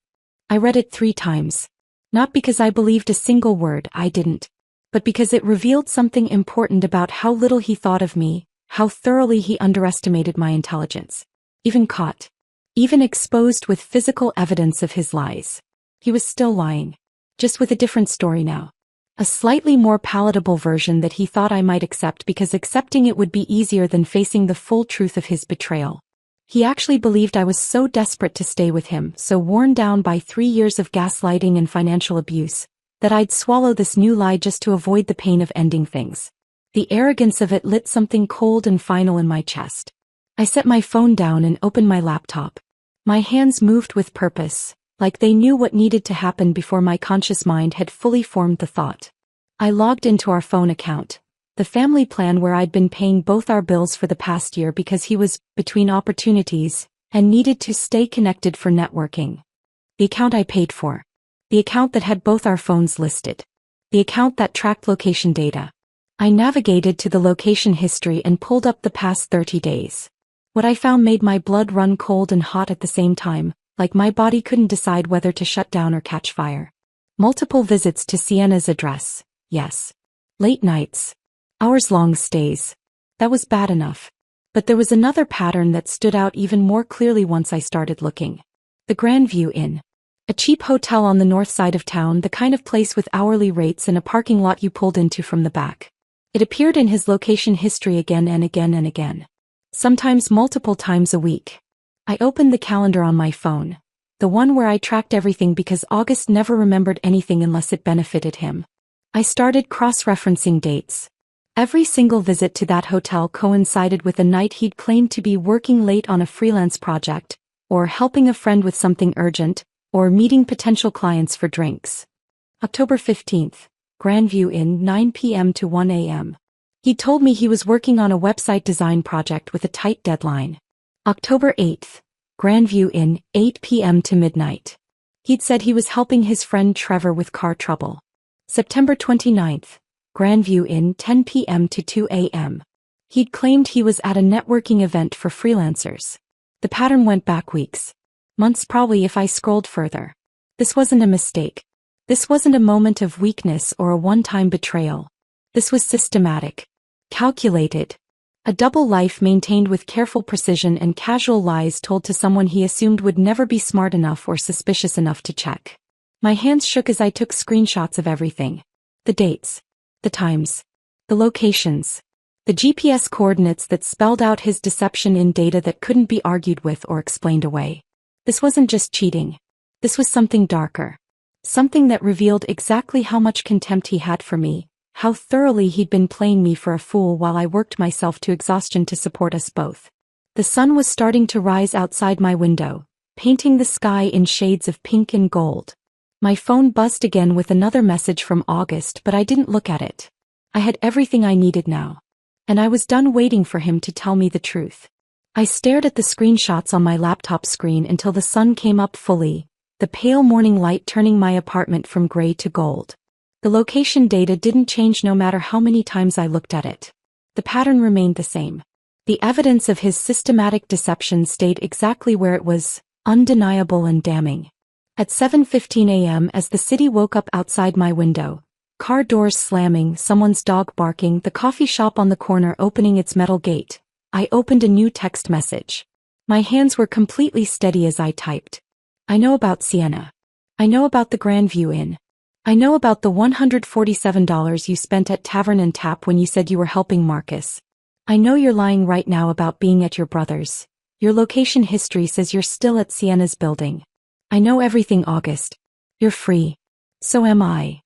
I read it 3 times. Not because I believed a single word, I didn't. But because it revealed something important about how little he thought of me, how thoroughly he underestimated my intelligence. Even caught. Even exposed with physical evidence of his lies. He was still lying. Just with a different story now. A slightly more palatable version that he thought I might accept because accepting it would be easier than facing the full truth of his betrayal. He actually believed I was so desperate to stay with him, so worn down by 3 years of gaslighting and financial abuse, that I'd swallow this new lie just to avoid the pain of ending things. The arrogance of it lit something cold and final in my chest. I set my phone down and opened my laptop. My hands moved with purpose, like they knew what needed to happen before my conscious mind had fully formed the thought. I logged into our phone account, the family plan where I'd been paying both our bills for the past year because he was between opportunities and needed to stay connected for networking. The account I paid for. The account that had both our phones listed. The account that tracked location data. I navigated to the location history and pulled up the past 30 days. What I found made my blood run cold and hot at the same time, like my body couldn't decide whether to shut down or catch fire. Multiple visits to Sienna's address, yes. Late nights. Hours-long stays. That was bad enough. But there was another pattern that stood out even more clearly once I started looking. The Grandview Inn. A cheap hotel on the north side of town, the kind of place with hourly rates and a parking lot you pulled into from the back. It appeared in his location history again and again and again. Sometimes multiple times a week. I opened the calendar on my phone, the one where I tracked everything because August never remembered anything unless it benefited him. I started cross-referencing dates. Every single visit to that hotel coincided with a night he'd claimed to be working late on a freelance project, or helping a friend with something urgent, or meeting potential clients for drinks. October 15th, Grandview Inn, 9 p.m. to 1 a.m. He told me he was working on a website design project with a tight deadline. October 8th, Grandview Inn, 8 p.m. to midnight. He'd said he was helping his friend Trevor with car trouble. September 29th, Grandview Inn, 10 p.m. to 2 a.m. He'd claimed he was at a networking event for freelancers. The pattern went back weeks. Months probably if I scrolled further. This wasn't a mistake. This wasn't a moment of weakness or a one-time betrayal. This was systematic. Calculated. A double life maintained with careful precision and casual lies told to someone he assumed would never be smart enough or suspicious enough to check. My hands shook as I took screenshots of everything. The dates. The times. The locations. The GPS coordinates that spelled out his deception in data that couldn't be argued with or explained away. This wasn't just cheating. This was something darker. Something that revealed exactly how much contempt he had for me, how thoroughly he'd been playing me for a fool while I worked myself to exhaustion to support us both. The sun was starting to rise outside my window, painting the sky in shades of pink and gold. My phone buzzed again with another message from August, but I didn't look at it. I had everything I needed now. And I was done waiting for him to tell me the truth. I stared at the screenshots on my laptop screen until the sun came up fully, the pale morning light turning my apartment from gray to gold. The location data didn't change no matter how many times I looked at it. The pattern remained the same. The evidence of his systematic deception stayed exactly where it was, undeniable and damning. At 7:15 a.m. as the city woke up outside my window, car doors slamming, someone's dog barking, the coffee shop on the corner opening its metal gate, I opened a new text message. My hands were completely steady as I typed. I know about Sienna. I know about the Grandview Inn. I know about the $147 you spent at Tavern and Tap when you said you were helping Marcus. I know you're lying right now about being at your brother's. Your location history says you're still at Sienna's building. I know everything, August. You're free. So am I.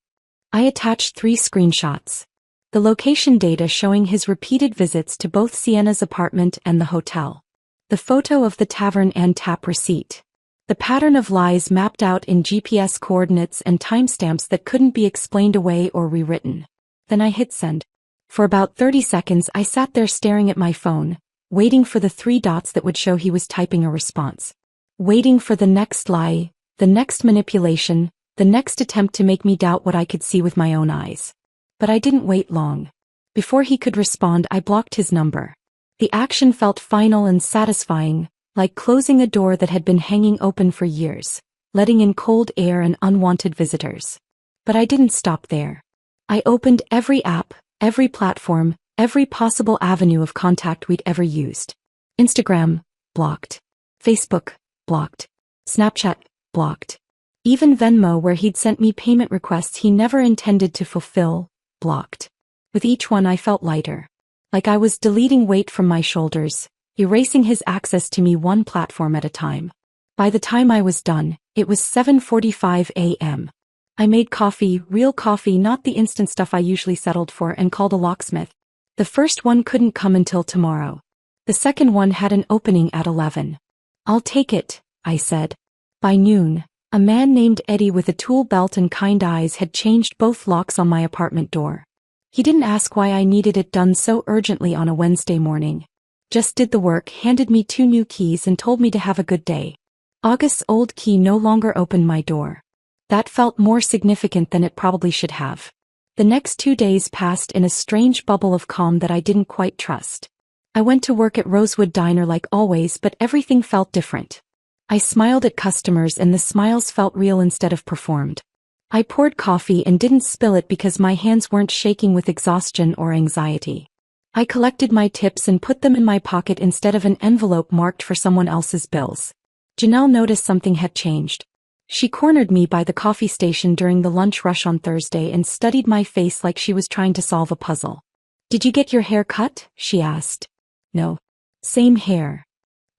I attached 3 screenshots. The location data showing his repeated visits to both Sienna's apartment and the hotel. The photo of the Tavern and Tap receipt. The pattern of lies mapped out in GPS coordinates and timestamps that couldn't be explained away or rewritten. Then I hit send. For about 30 seconds I sat there staring at my phone, waiting for the 3 dots that would show he was typing a response. Waiting for the next lie, the next manipulation, the next attempt to make me doubt what I could see with my own eyes. But I didn't wait long. Before he could respond, I blocked his number. The action felt final and satisfying, like closing a door that had been hanging open for years, letting in cold air and unwanted visitors. But I didn't stop there. I opened every app, every platform, every possible avenue of contact we'd ever used. Instagram, blocked. Facebook, blocked. Snapchat, blocked. Even Venmo, where he'd sent me payment requests he never intended to fulfill, blocked. With each one I felt lighter. Like I was deleting weight from my shoulders, erasing his access to me one platform at a time. By the time I was done, it was 7:45 a.m. I made coffee, real coffee, not the instant stuff I usually settled for, and called a locksmith. The first one couldn't come until tomorrow. The second one had an opening at 11. I'll take it, I said. By noon, a man named Eddie with a tool belt and kind eyes had changed both locks on my apartment door. He didn't ask why I needed it done so urgently on a Wednesday morning. Just did the work, handed me 2 new keys and told me to have a good day. August's old key no longer opened my door. That felt more significant than it probably should have. The next 2 days passed in a strange bubble of calm that I didn't quite trust. I went to work at Rosewood Diner like always, but everything felt different. I smiled at customers and the smiles felt real instead of performed. I poured coffee and didn't spill it because my hands weren't shaking with exhaustion or anxiety. I collected my tips and put them in my pocket instead of an envelope marked for someone else's bills. Janelle noticed something had changed. She cornered me by the coffee station during the lunch rush on Thursday and studied my face like she was trying to solve a puzzle. "Did you get your hair cut?" she asked. "No." "Same hair."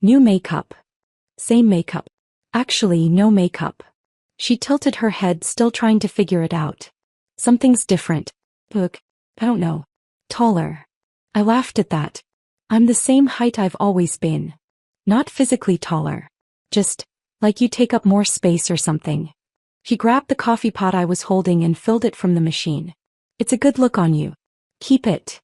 "New makeup?" "Same makeup." "Actually, no makeup." She tilted her head, still trying to figure it out. "Something's different." "Look, I don't know." "Taller." I laughed at that. "I'm the same height I've always been." "Not physically taller. Just, like you take up more space or something." She grabbed the coffee pot I was holding and filled it from the machine. "It's a good look on you. Keep it."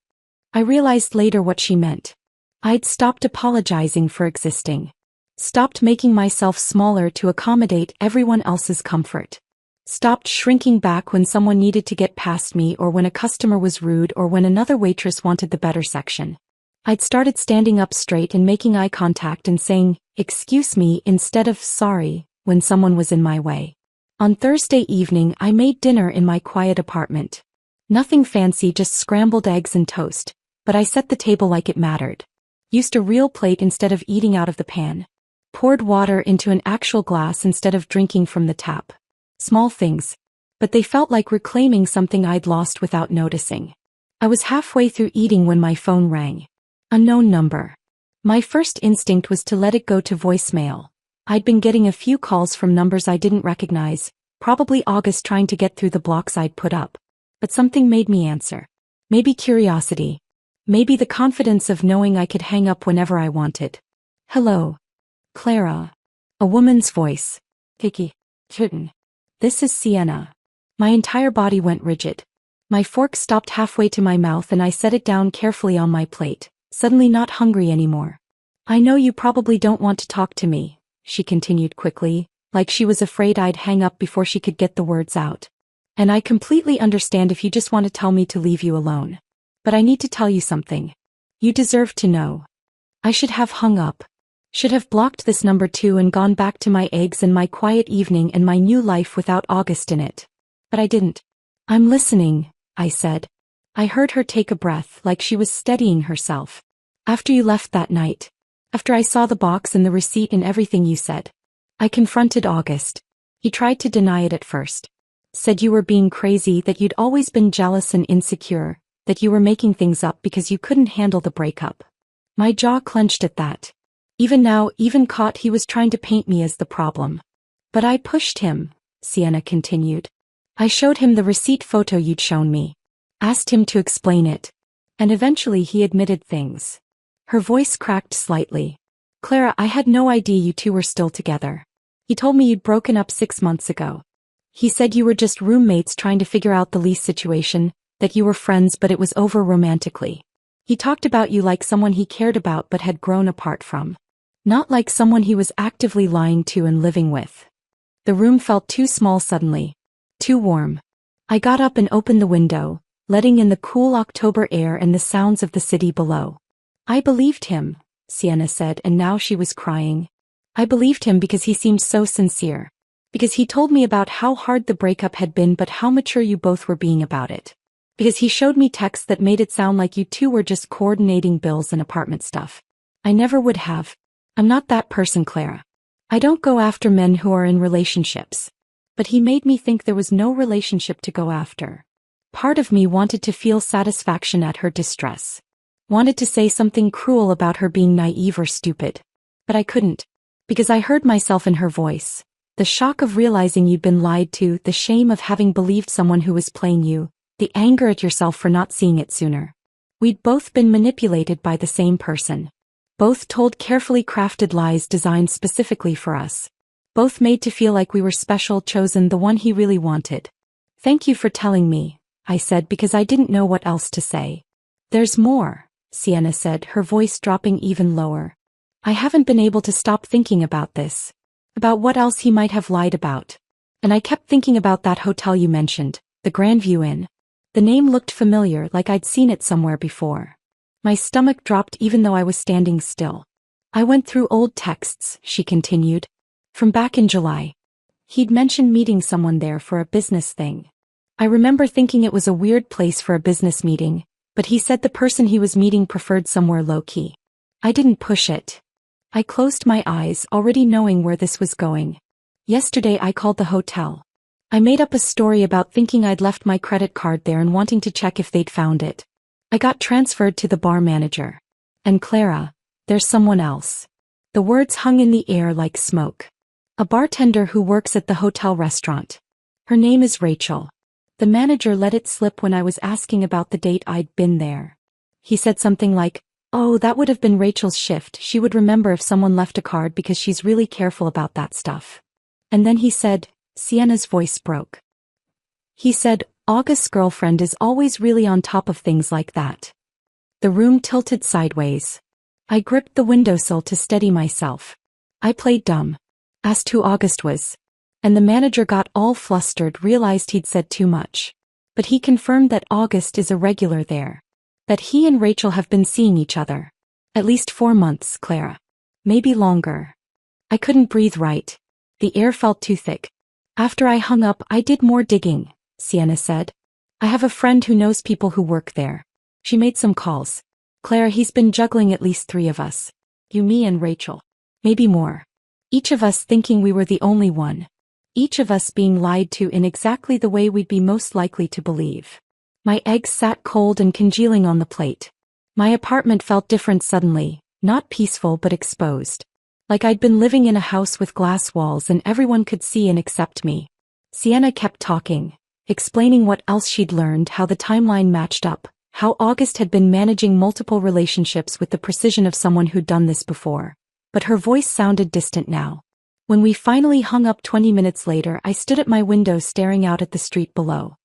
I realized later what she meant. I'd stopped apologizing for existing. Stopped making myself smaller to accommodate everyone else's comfort. Stopped shrinking back when someone needed to get past me, or when a customer was rude, or when another waitress wanted the better section. I'd started standing up straight and making eye contact and saying, "Excuse me," instead of "sorry," when someone was in my way. On Thursday evening I made dinner in my quiet apartment. Nothing fancy, just scrambled eggs and toast, but I set the table like it mattered. Used a real plate instead of eating out of the pan. Poured water into an actual glass instead of drinking from the tap. Small things, but they felt like reclaiming something I'd lost without noticing. I was halfway through eating when my phone rang. Unknown number. My first instinct was to let it go to voicemail. I'd been getting a few calls from numbers I didn't recognize, probably August trying to get through the blocks I'd put up. But something made me answer. Maybe curiosity. Maybe the confidence of knowing I could hang up whenever I wanted. "Hello. Clara." A woman's voice. "Kiki. Kitten. This is Sienna." My entire body went rigid. My fork stopped halfway to my mouth and I set it down carefully on my plate, suddenly not hungry anymore. "I know you probably don't want to talk to me," she continued quickly, like she was afraid I'd hang up before she could get the words out. "And I completely understand if you just want to tell me to leave you alone. But I need to tell you something. You deserve to know. I should have hung up. Should have blocked this number too and gone back to my eggs and my quiet evening and my new life without August in it. But I didn't." "I'm listening," I said. I heard her take a breath, like she was steadying herself. After you left that night. After I saw the box and the receipt and everything you said. I confronted August. He tried to deny it at first. Said you were being crazy, that you'd always been jealous and insecure, that you were making things up because you couldn't handle the breakup. My jaw clenched at that. Even now, even caught, he was trying to paint me as the problem. But I pushed him, Sienna continued. I showed him the receipt photo you'd shown me. Asked him to explain it. And eventually he admitted things. Her voice cracked slightly. Clara, I had no idea you two were still together. He told me you'd broken up 6 months ago. He said you were just roommates trying to figure out the lease situation, that you were friends but it was over romantically. He talked about you like someone he cared about but had grown apart from. Not like someone he was actively lying to and living with. The room felt too small suddenly. Too warm. I got up and opened the window, letting in the cool October air and the sounds of the city below. I believed him, Sienna said, and now she was crying. I believed him because he seemed so sincere. Because he told me about how hard the breakup had been but how mature you both were being about it. Because he showed me texts that made it sound like you two were just coordinating bills and apartment stuff. I never would have. I'm not that person, Clara. I don't go after men who are in relationships. But he made me think there was no relationship to go after. Part of me wanted to feel satisfaction at her distress. Wanted to say something cruel about her being naive or stupid. But I couldn't. Because I heard myself in her voice. The shock of realizing you'd been lied to, the shame of having believed someone who was playing you, the anger at yourself for not seeing it sooner. We'd both been manipulated by the same person. Both told carefully crafted lies designed specifically for us. Both made to feel like we were special, chosen, the one he really wanted. Thank you for telling me, I said, because I didn't know what else to say. There's more, Sienna said, her voice dropping even lower. I haven't been able to stop thinking about this. About what else he might have lied about. And I kept thinking about that hotel you mentioned, the Grandview Inn. The name looked familiar, like I'd seen it somewhere before. My stomach dropped even though I was standing still. I went through old texts, she continued. From back in July. He'd mentioned meeting someone there for a business thing. I remember thinking it was a weird place for a business meeting, but he said the person he was meeting preferred somewhere low-key. I didn't push it. I closed my eyes, already knowing where this was going. Yesterday I called the hotel. I made up a story about thinking I'd left my credit card there and wanting to check if they'd found it. I got transferred to the bar manager. And Clara, there's someone else. The words hung in the air like smoke. A bartender who works at the hotel restaurant. Her name is Rachel. The manager let it slip when I was asking about the date I'd been there. He said something like, "Oh, that would have been Rachel's shift. She would remember if someone left a card because she's really careful about that stuff." And then he said, Sienna's voice broke. He said, "August's girlfriend is always really on top of things like that." The room tilted sideways. I gripped the windowsill to steady myself. I played dumb. Asked who August was. And the manager got all flustered, realized he'd said too much. But he confirmed that August is a regular there. That he and Rachel have been seeing each other. At least 4 months, Clara. Maybe longer. I couldn't breathe right. The air felt too thick. After I hung up, I did more digging, Sienna said. I have a friend who knows people who work there. She made some calls. Clara, he's been juggling at least 3 of us. You, me, and Rachel. Maybe more. Each of us thinking we were the only one. Each of us being lied to in exactly the way we'd be most likely to believe. My eggs sat cold and congealing on the plate. My apartment felt different suddenly, not peaceful but exposed. Like I'd been living in a house with glass walls and everyone could see and accept me. Sienna kept talking, explaining what else she'd learned, how the timeline matched up, how August had been managing multiple relationships with the precision of someone who'd done this before. But her voice sounded distant now. When we finally hung up 20 minutes later, I stood at my window staring out at the street below.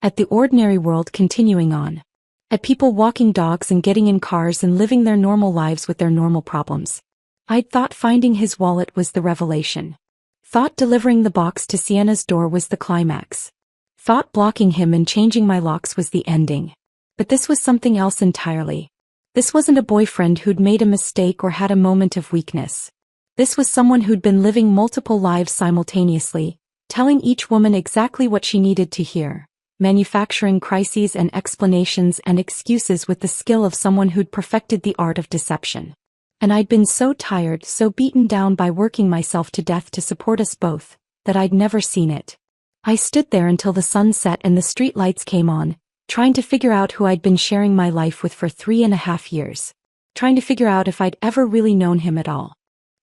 At the ordinary world continuing on. At people walking dogs and getting in cars and living their normal lives with their normal problems. I'd thought finding his wallet was the revelation. Thought delivering the box to Sienna's door was the climax. Thought blocking him and changing my locks was the ending. But this was something else entirely. This wasn't a boyfriend who'd made a mistake or had a moment of weakness. This was someone who'd been living multiple lives simultaneously, telling each woman exactly what she needed to hear, manufacturing crises and explanations and excuses with the skill of someone who'd perfected the art of deception. And I'd been so tired, so beaten down by working myself to death to support us both, that I'd never seen it. I stood there until the sun set and the street lights came on, trying to figure out who I'd been sharing my life with for 3.5 years. Trying to figure out if I'd ever really known him at all.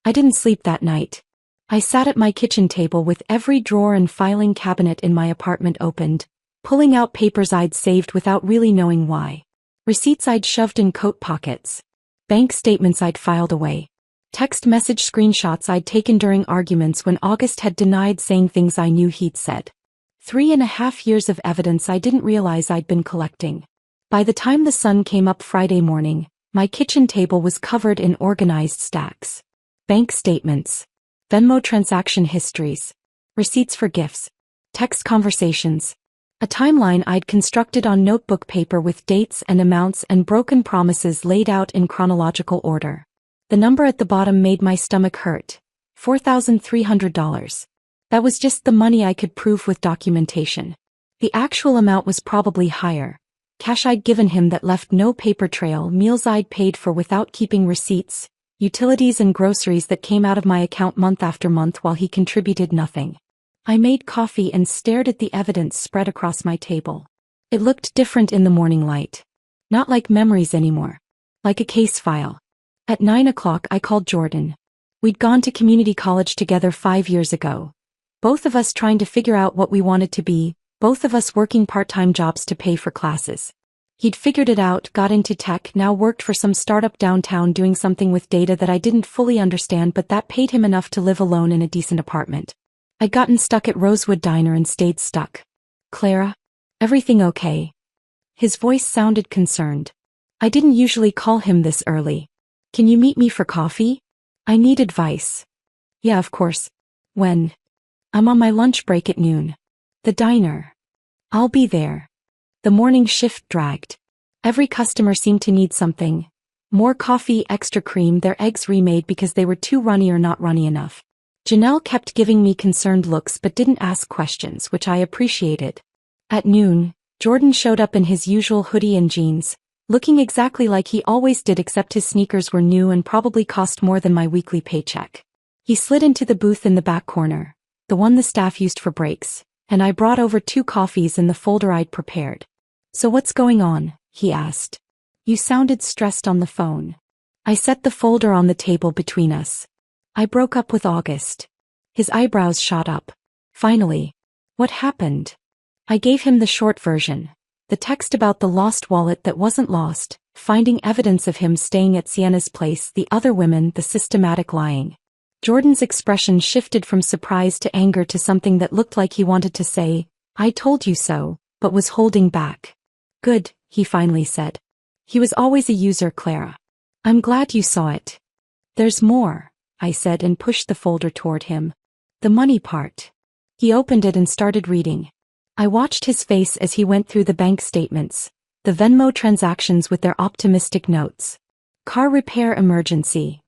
I didn't sleep that night. I sat at my kitchen table with every drawer and filing cabinet in my apartment opened, pulling out papers I'd saved without really knowing why. Receipts I'd shoved in coat pockets. Bank statements I'd filed away. Text message screenshots I'd taken during arguments when August had denied saying things I knew he'd said. 3.5 years of evidence I didn't realize I'd been collecting. By the time the sun came up Friday morning, my kitchen table was covered in organized stacks. Bank statements. Venmo transaction histories. Receipts for gifts. Text conversations. A timeline I'd constructed on notebook paper with dates and amounts and broken promises laid out in chronological order. The number at the bottom made my stomach hurt. $4,300. That was just the money I could prove with documentation. The actual amount was probably higher. Cash I'd given him that left no paper trail, meals I'd paid for without keeping receipts, utilities and groceries that came out of my account month after month while he contributed nothing. I made coffee and stared at the evidence spread across my table. It looked different in the morning light. Not like memories anymore. Like a case file. At 9 o'clock I called Jordan. We'd gone to community college together 5 years ago. Both of us trying to figure out what we wanted to be, both of us working part-time jobs to pay for classes. He'd figured it out, got into tech, now worked for some startup downtown doing something with data that I didn't fully understand, but that paid him enough to live alone in a decent apartment. I'd gotten stuck at Rosewood Diner and stayed stuck. Clara? Everything okay? His voice sounded concerned. I didn't usually call him this early. Can you meet me for coffee? I need advice. Yeah, of course. When? I'm on my lunch break at noon. The diner. I'll be there. The morning shift dragged. Every customer seemed to need something. More coffee, extra cream, their eggs remade because they were too runny or not runny enough. Janelle kept giving me concerned looks but didn't ask questions, which I appreciated. At noon, Jordan showed up in his usual hoodie and jeans, looking exactly like he always did except his sneakers were new and probably cost more than my weekly paycheck. He slid into the booth in the back corner, the one the staff used for breaks, and I brought over 2 coffees and the folder I'd prepared. So what's going on? He asked. You sounded stressed on the phone. I set the folder on the table between us. I broke up with August. His eyebrows shot up. Finally. What happened? I gave him the short version. The text about the lost wallet that wasn't lost, finding evidence of him staying at Sienna's place, the other women, the systematic lying. Jordan's expression shifted from surprise to anger to something that looked like he wanted to say, I told you so, but was holding back. Good, he finally said. He was always a user, Clara. I'm glad you saw it. There's more, I said and pushed the folder toward him. The money part. He opened it and started reading. I watched his face as he went through the bank statements, the Venmo transactions with their optimistic notes. Car repair emergency.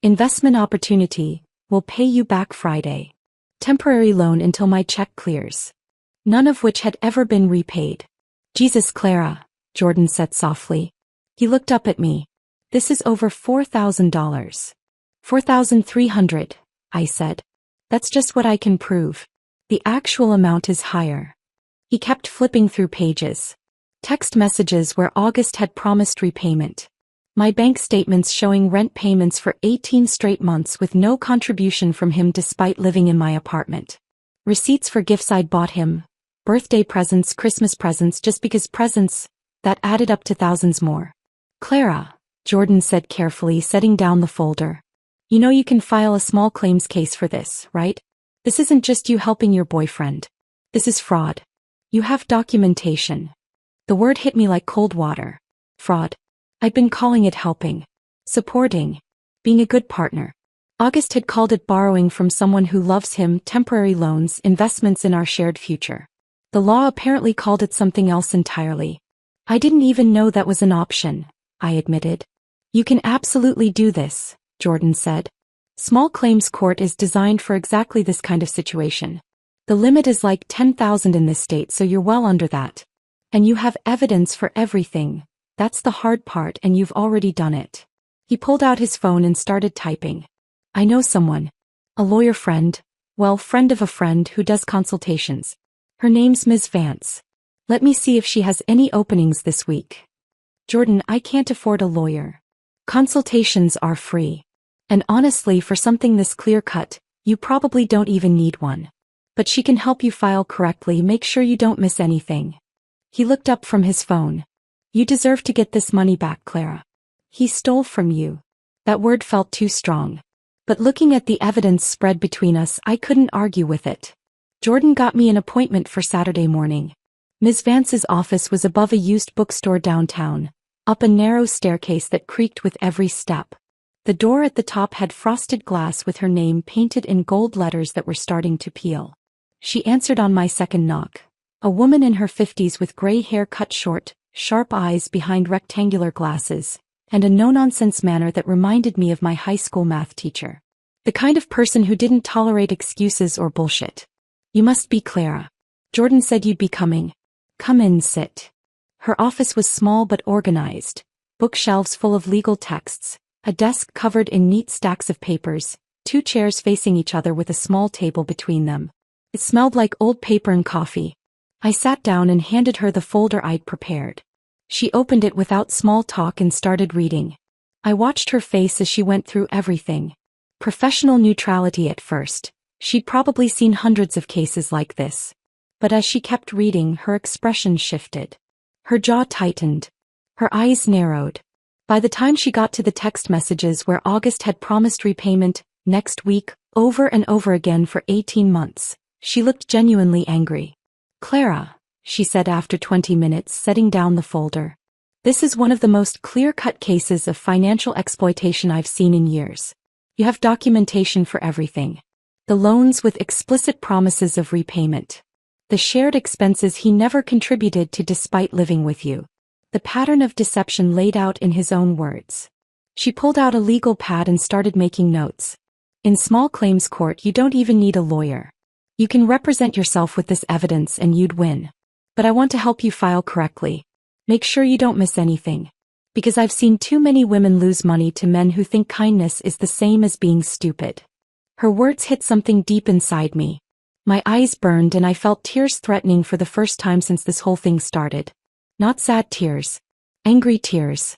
Investment opportunity, will pay you back Friday. Temporary loan until my check clears. None of which had ever been repaid. Jesus, Clara, Jordan said softly. He looked up at me. This is over $4,000. $4,300, I said. That's just what I can prove. The actual amount is higher. He kept flipping through pages. Text messages where August had promised repayment. My bank statements showing rent payments for 18 straight months with no contribution from him despite living in my apartment. Receipts for gifts I'd bought him. Birthday presents, Christmas presents, just because presents, that added up to thousands more. Clara, Jordan said carefully, setting down the folder. You know you can file a small claims case for this, right? This isn't just you helping your boyfriend. This is fraud. You have documentation. The word hit me like cold water. Fraud. I'd been calling it helping. Supporting. Being a good partner. August had called it borrowing from someone who loves him, temporary loans, investments in our shared future. The law apparently called it something else entirely. I didn't even know that was an option, I admitted. You can absolutely do this, Jordan said. Small claims court is designed for exactly this kind of situation. The limit is like 10,000 in this state, so you're well under that. And you have evidence for everything. That's the hard part, and you've already done it. He pulled out his phone and started typing. I know someone. A lawyer friend. Well, friend of a friend who does consultations. Her name's Ms. Vance. Let me see if she has any openings this week. Jordan, I can't afford a lawyer. Consultations are free. And honestly, for something this clear-cut, you probably don't even need one. But she can help you file correctly. Make sure you don't miss anything. He looked up from his phone. You deserve to get this money back, Clara. He stole from you. That word felt too strong. But looking at the evidence spread between us, I couldn't argue with it. Jordan got me an appointment for Saturday morning. Ms. Vance's office was above a used bookstore downtown, up a narrow staircase that creaked with every step. The door at the top had frosted glass with her name painted in gold letters that were starting to peel. She answered on my second knock. A woman in her 50s with gray hair cut short, sharp eyes behind rectangular glasses, and a no-nonsense manner that reminded me of my high school math teacher. The kind of person who didn't tolerate excuses or bullshit. You must be Clara. Jordan said you'd be coming. Come in, sit. Her office was small but organized. Bookshelves full of legal texts, a desk covered in neat stacks of papers, 2 chairs facing each other with a small table between them. It smelled like old paper and coffee. I sat down and handed her the folder I'd prepared. She opened it without small talk and started reading. I watched her face as she went through everything. Professional neutrality at first. She'd probably seen hundreds of cases like this. But as she kept reading, her expression shifted. Her jaw tightened. Her eyes narrowed. By the time she got to the text messages where August had promised repayment, next week, over and over again for 18 months, she looked genuinely angry. Clara, she said after 20 minutes, setting down the folder. This is one of the most clear-cut cases of financial exploitation I've seen in years. You have documentation for everything. The loans with explicit promises of repayment. The shared expenses he never contributed to despite living with you. The pattern of deception laid out in his own words. She pulled out a legal pad and started making notes. In small claims court, you don't even need a lawyer. You can represent yourself with this evidence and you'd win. But I want to help you file correctly. Make sure you don't miss anything. Because I've seen too many women lose money to men who think kindness is the same as being stupid. Her words hit something deep inside me. My eyes burned and I felt tears threatening for the first time since this whole thing started. Not sad tears. Angry tears.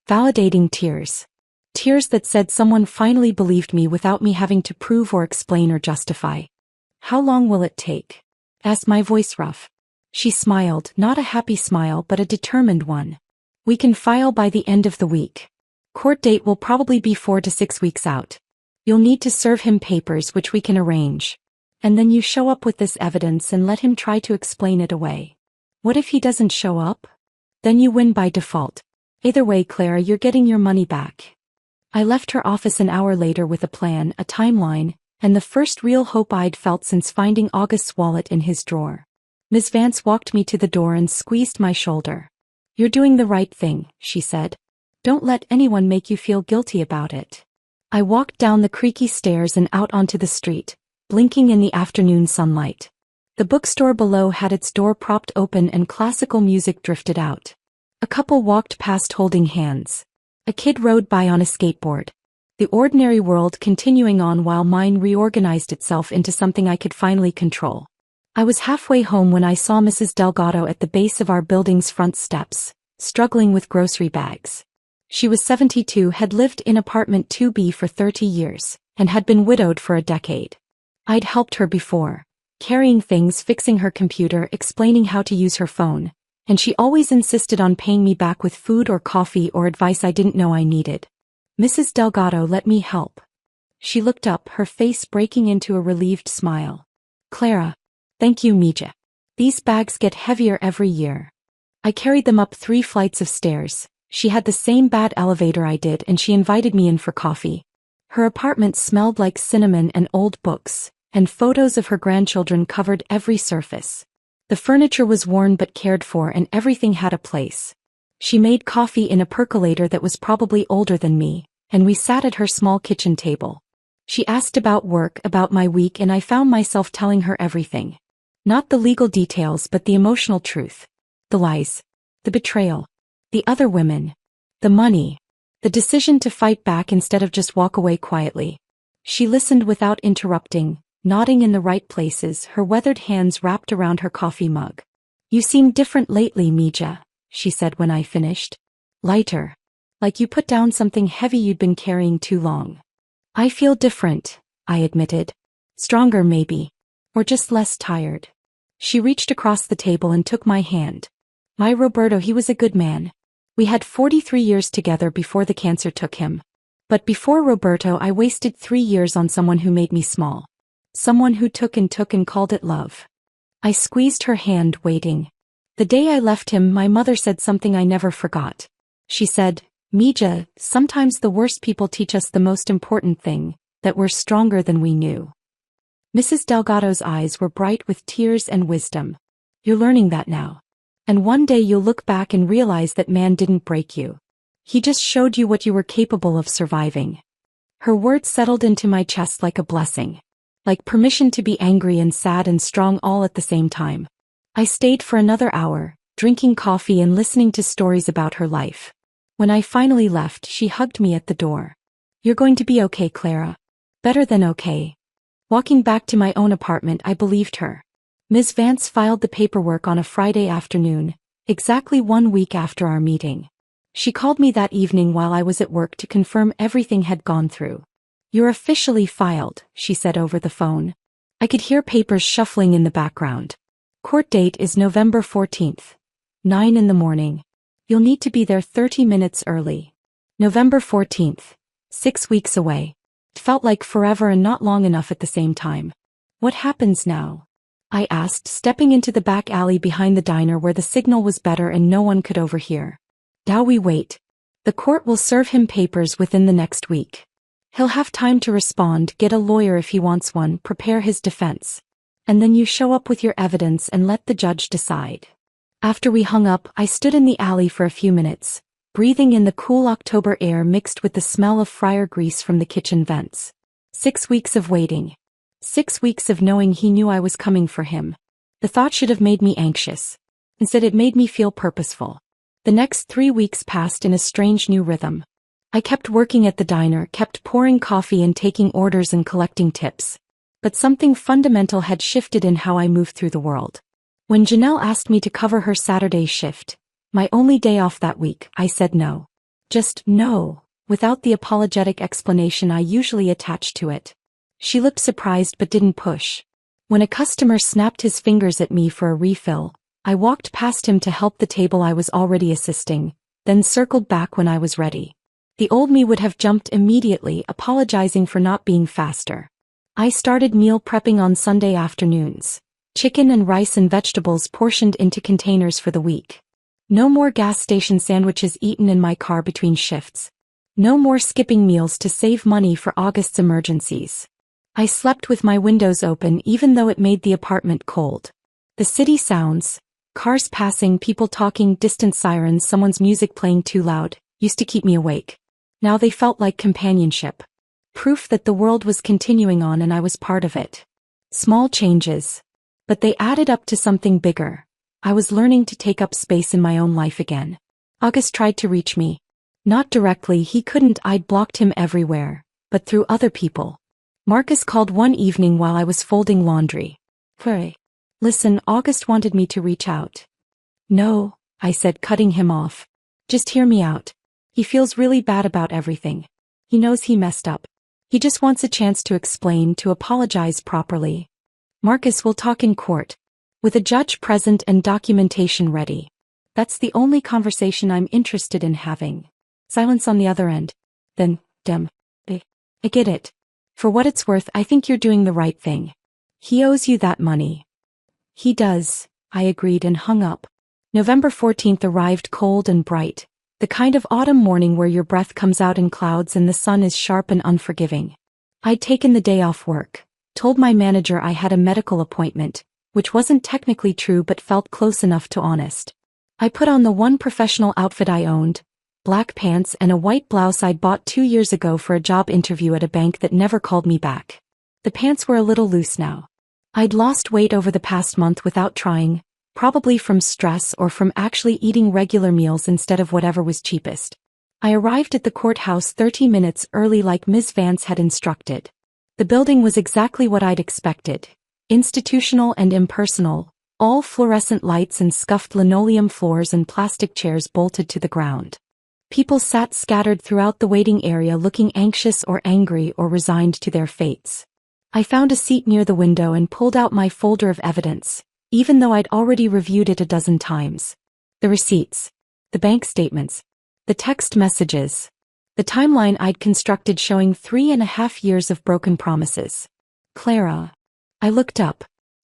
Validating tears. Tears that said someone finally believed me without me having to prove or explain or justify. How long will it take? Asked my voice rough. She smiled, not a happy smile but a determined one. We can file by the end of the week. Court date will probably be 4 to 6 weeks out. You'll need to serve him papers which we can arrange. And then you show up with this evidence and let him try to explain it away. What if he doesn't show up? Then you win by default. Either way, Clara, you're getting your money back. I left her office an hour later with a plan, a timeline, and the first real hope I'd felt since finding August's wallet in his drawer. Ms. Vance walked me to the door and squeezed my shoulder. You're doing the right thing, she said. Don't let anyone make you feel guilty about it. I walked down the creaky stairs and out onto the street, blinking in the afternoon sunlight. The bookstore below had its door propped open and classical music drifted out. A couple walked past holding hands. A kid rode by on a skateboard. The ordinary world continuing on while mine reorganized itself into something I could finally control. I was halfway home when I saw Mrs. Delgado at the base of our building's front steps, struggling with grocery bags. She was 72, had lived in apartment 2B for 30 years, and had been widowed for a decade. I'd helped her before, carrying things, fixing her computer, explaining how to use her phone, and she always insisted on paying me back with food or coffee or advice I didn't know I needed. Mrs. Delgado let me help. She looked up, her face breaking into a relieved smile. Clara. Thank you, Mija. These bags get heavier every year. I carried them up 3 flights of stairs. She had the same bad elevator I did and she invited me in for coffee. Her apartment smelled like cinnamon and old books, and photos of her grandchildren covered every surface. The furniture was worn but cared for and everything had a place. She made coffee in a percolator that was probably older than me, and we sat at her small kitchen table. She asked about work, about my week, and I found myself telling her everything. Not the legal details, but the emotional truth. The lies. The betrayal. The other women. The money. The decision to fight back instead of just walk away quietly. She listened without interrupting, nodding in the right places, her weathered hands wrapped around her coffee mug. "You seem different lately, Mija," she said when I finished. "Lighter. Like you put down something heavy you'd been carrying too long." "I feel different," I admitted. "Stronger maybe. Or just less tired." She reached across the table and took my hand. "My Roberto, he was a good man. We had 43 years together before the cancer took him. But before Roberto, I wasted 3 years on someone who made me small. Someone who took and called it love." I squeezed her hand, waiting. "The day I left him, my mother said something I never forgot. She said, 'Mija, sometimes the worst people teach us the most important thing, that we're stronger than we knew.'" Mrs. Delgado's eyes were bright with tears and wisdom. "You're learning that now. And one day you'll look back and realize that man didn't break you. He just showed you what you were capable of surviving." Her words settled into my chest like a blessing. Like permission to be angry and sad and strong all at the same time. I stayed for another hour, drinking coffee and listening to stories about her life. When I finally left, she hugged me at the door. "You're going to be okay, Clara. Better than okay." Walking back to my own apartment, I believed her. Ms. Vance filed the paperwork on a Friday afternoon, exactly 1 week after our meeting. She called me that evening while I was at work to confirm everything had gone through. "You're officially filed," she said over the phone. I could hear papers shuffling in the background. "Court date is November 14th. 9 in the morning. You'll need to be there 30 minutes early." November 14th. 6 weeks away. It felt like forever and not long enough at the same time. "What happens now?" I asked, stepping into the back alley behind the diner where the signal was better and no one could overhear. "Now we wait. The court will serve him papers within the next week. He'll have time to respond, get a lawyer if he wants one, prepare his defense. And then you show up with your evidence and let the judge decide." After we hung up, I stood in the alley for a few minutes, breathing in the cool October air mixed with the smell of fryer grease from the kitchen vents. 6 weeks of waiting. 6 weeks of knowing he knew I was coming for him. The thought should have made me anxious. Instead, it made me feel purposeful. The next 3 weeks passed in a strange new rhythm. I kept working at the diner, kept pouring coffee and taking orders and collecting tips. But something fundamental had shifted in how I moved through the world. When Janelle asked me to cover her Saturday shift, my only day off that week, I said no. Just no, without the apologetic explanation I usually attached to it. She looked surprised but didn't push. When a customer snapped his fingers at me for a refill, I walked past him to help the table I was already assisting, then circled back when I was ready. The old me would have jumped immediately, apologizing for not being faster. I started meal prepping on Sunday afternoons. Chicken and rice and vegetables portioned into containers for the week. No more gas station sandwiches eaten in my car between shifts. No more skipping meals to save money for August's emergencies. I slept with my windows open even though it made the apartment cold. The city sounds, cars passing, people talking, distant sirens, someone's music playing too loud, used to keep me awake. Now they felt like companionship. Proof that the world was continuing on and I was part of it. Small changes. But they added up to something bigger. I was learning to take up space in my own life again. August tried to reach me. Not directly, he couldn't, I'd blocked him everywhere, but through other people. Marcus called one evening while I was folding laundry. "Hey. Listen, August wanted me to reach out." "No," I said, cutting him off. "Just hear me out. He feels really bad about everything. He knows he messed up. He just wants a chance to explain, to apologize properly. Marcus will talk in court. With a judge present and documentation ready. That's the only conversation I'm interested in having." Silence on the other end. Then, I get it. For what it's worth, I think you're doing the right thing. He owes you that money." "He does," I agreed and hung up. November 14th arrived cold and bright. The kind of autumn morning where your breath comes out in clouds and the sun is sharp and unforgiving. I'd taken the day off work, told my manager I had a medical appointment, which wasn't technically true but felt close enough to honest. I put on the one professional outfit I owned, black pants and a white blouse I'd bought 2 years ago for a job interview at a bank that never called me back. The pants were a little loose now. I'd lost weight over the past month without trying, probably from stress or from actually eating regular meals instead of whatever was cheapest. I arrived at the courthouse 30 minutes early like Ms. Vance had instructed. The building was exactly what I'd expected. Institutional and impersonal, all fluorescent lights and scuffed linoleum floors and plastic chairs bolted to the ground. People sat scattered throughout the waiting area looking anxious or angry or resigned to their fates. I found a seat near the window and pulled out my folder of evidence, even though I'd already reviewed it a dozen times. The receipts, the bank statements, the text messages, the timeline I'd constructed showing 3.5 years of broken promises. Clara. I looked up.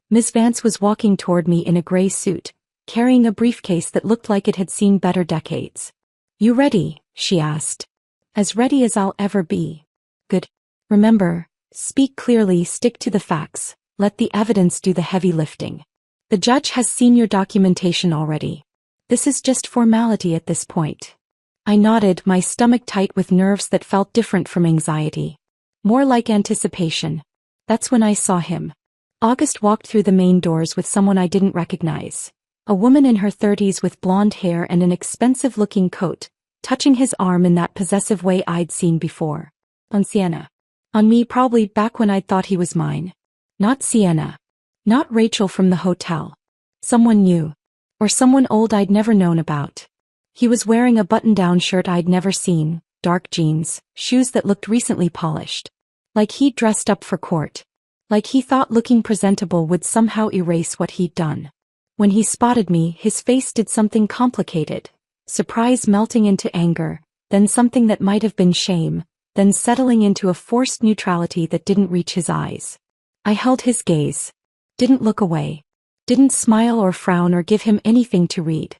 Ms. Vance was walking toward me in a gray suit, carrying a briefcase that looked like it had seen better decades. "You ready?" she asked. "As ready as I'll ever be." "Good. Remember, speak clearly, stick to the facts, let the evidence do the heavy lifting. The judge has seen your documentation already. This is just formality at this point." I nodded, my stomach tight with nerves that felt different from anxiety. More like anticipation. That's when I saw him. August walked through the main doors with someone I didn't recognize. A woman in her 30s with blonde hair and an expensive-looking coat, touching his arm in that possessive way I'd seen before. On Sienna. On me, probably back when I'd thought he was mine. Not Sienna. Not Rachel from the hotel. Someone new. Or someone old I'd never known about. He was wearing a button-down shirt I'd never seen, dark jeans, shoes that looked recently polished. Like he'd dressed up for court. Like he thought looking presentable would somehow erase what he'd done. When he spotted me, his face did something complicated. Surprise melting into anger, then something that might have been shame, then settling into a forced neutrality that didn't reach his eyes. I held his gaze. Didn't look away. Didn't smile or frown or give him anything to read.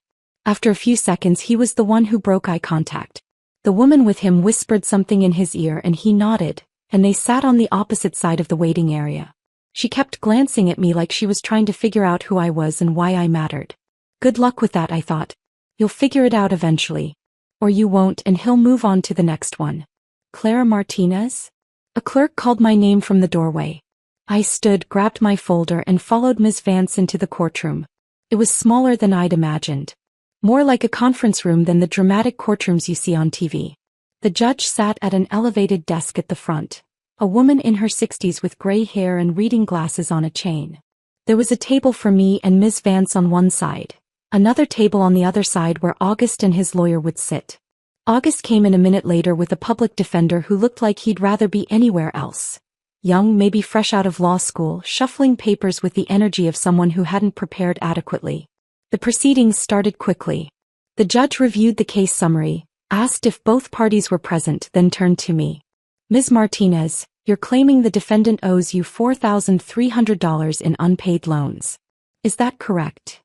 After a few seconds he was the one who broke eye contact. The woman with him whispered something in his ear and he nodded, and they sat on the opposite side of the waiting area. She kept glancing at me like she was trying to figure out who I was and why I mattered. Good luck with that, I thought. You'll figure it out eventually. Or you won't and he'll move on to the next one. Clara Martinez? A clerk called my name from the doorway. I stood, grabbed my folder and followed Ms. Vance into the courtroom. It was smaller than I'd imagined. More like a conference room than the dramatic courtrooms you see on TV. The judge sat at an elevated desk at the front. A woman in her 60s with gray hair and reading glasses on a chain. There was a table for me and Ms. Vance on one side. Another table on the other side where August and his lawyer would sit. August came in a minute later with a public defender who looked like he'd rather be anywhere else. Young, maybe fresh out of law school, shuffling papers with the energy of someone who hadn't prepared adequately. The proceedings started quickly. The judge reviewed the case summary, asked if both parties were present, then turned to me. "Ms. Martinez, you're claiming the defendant owes you $4,300 in unpaid loans. Is that correct?"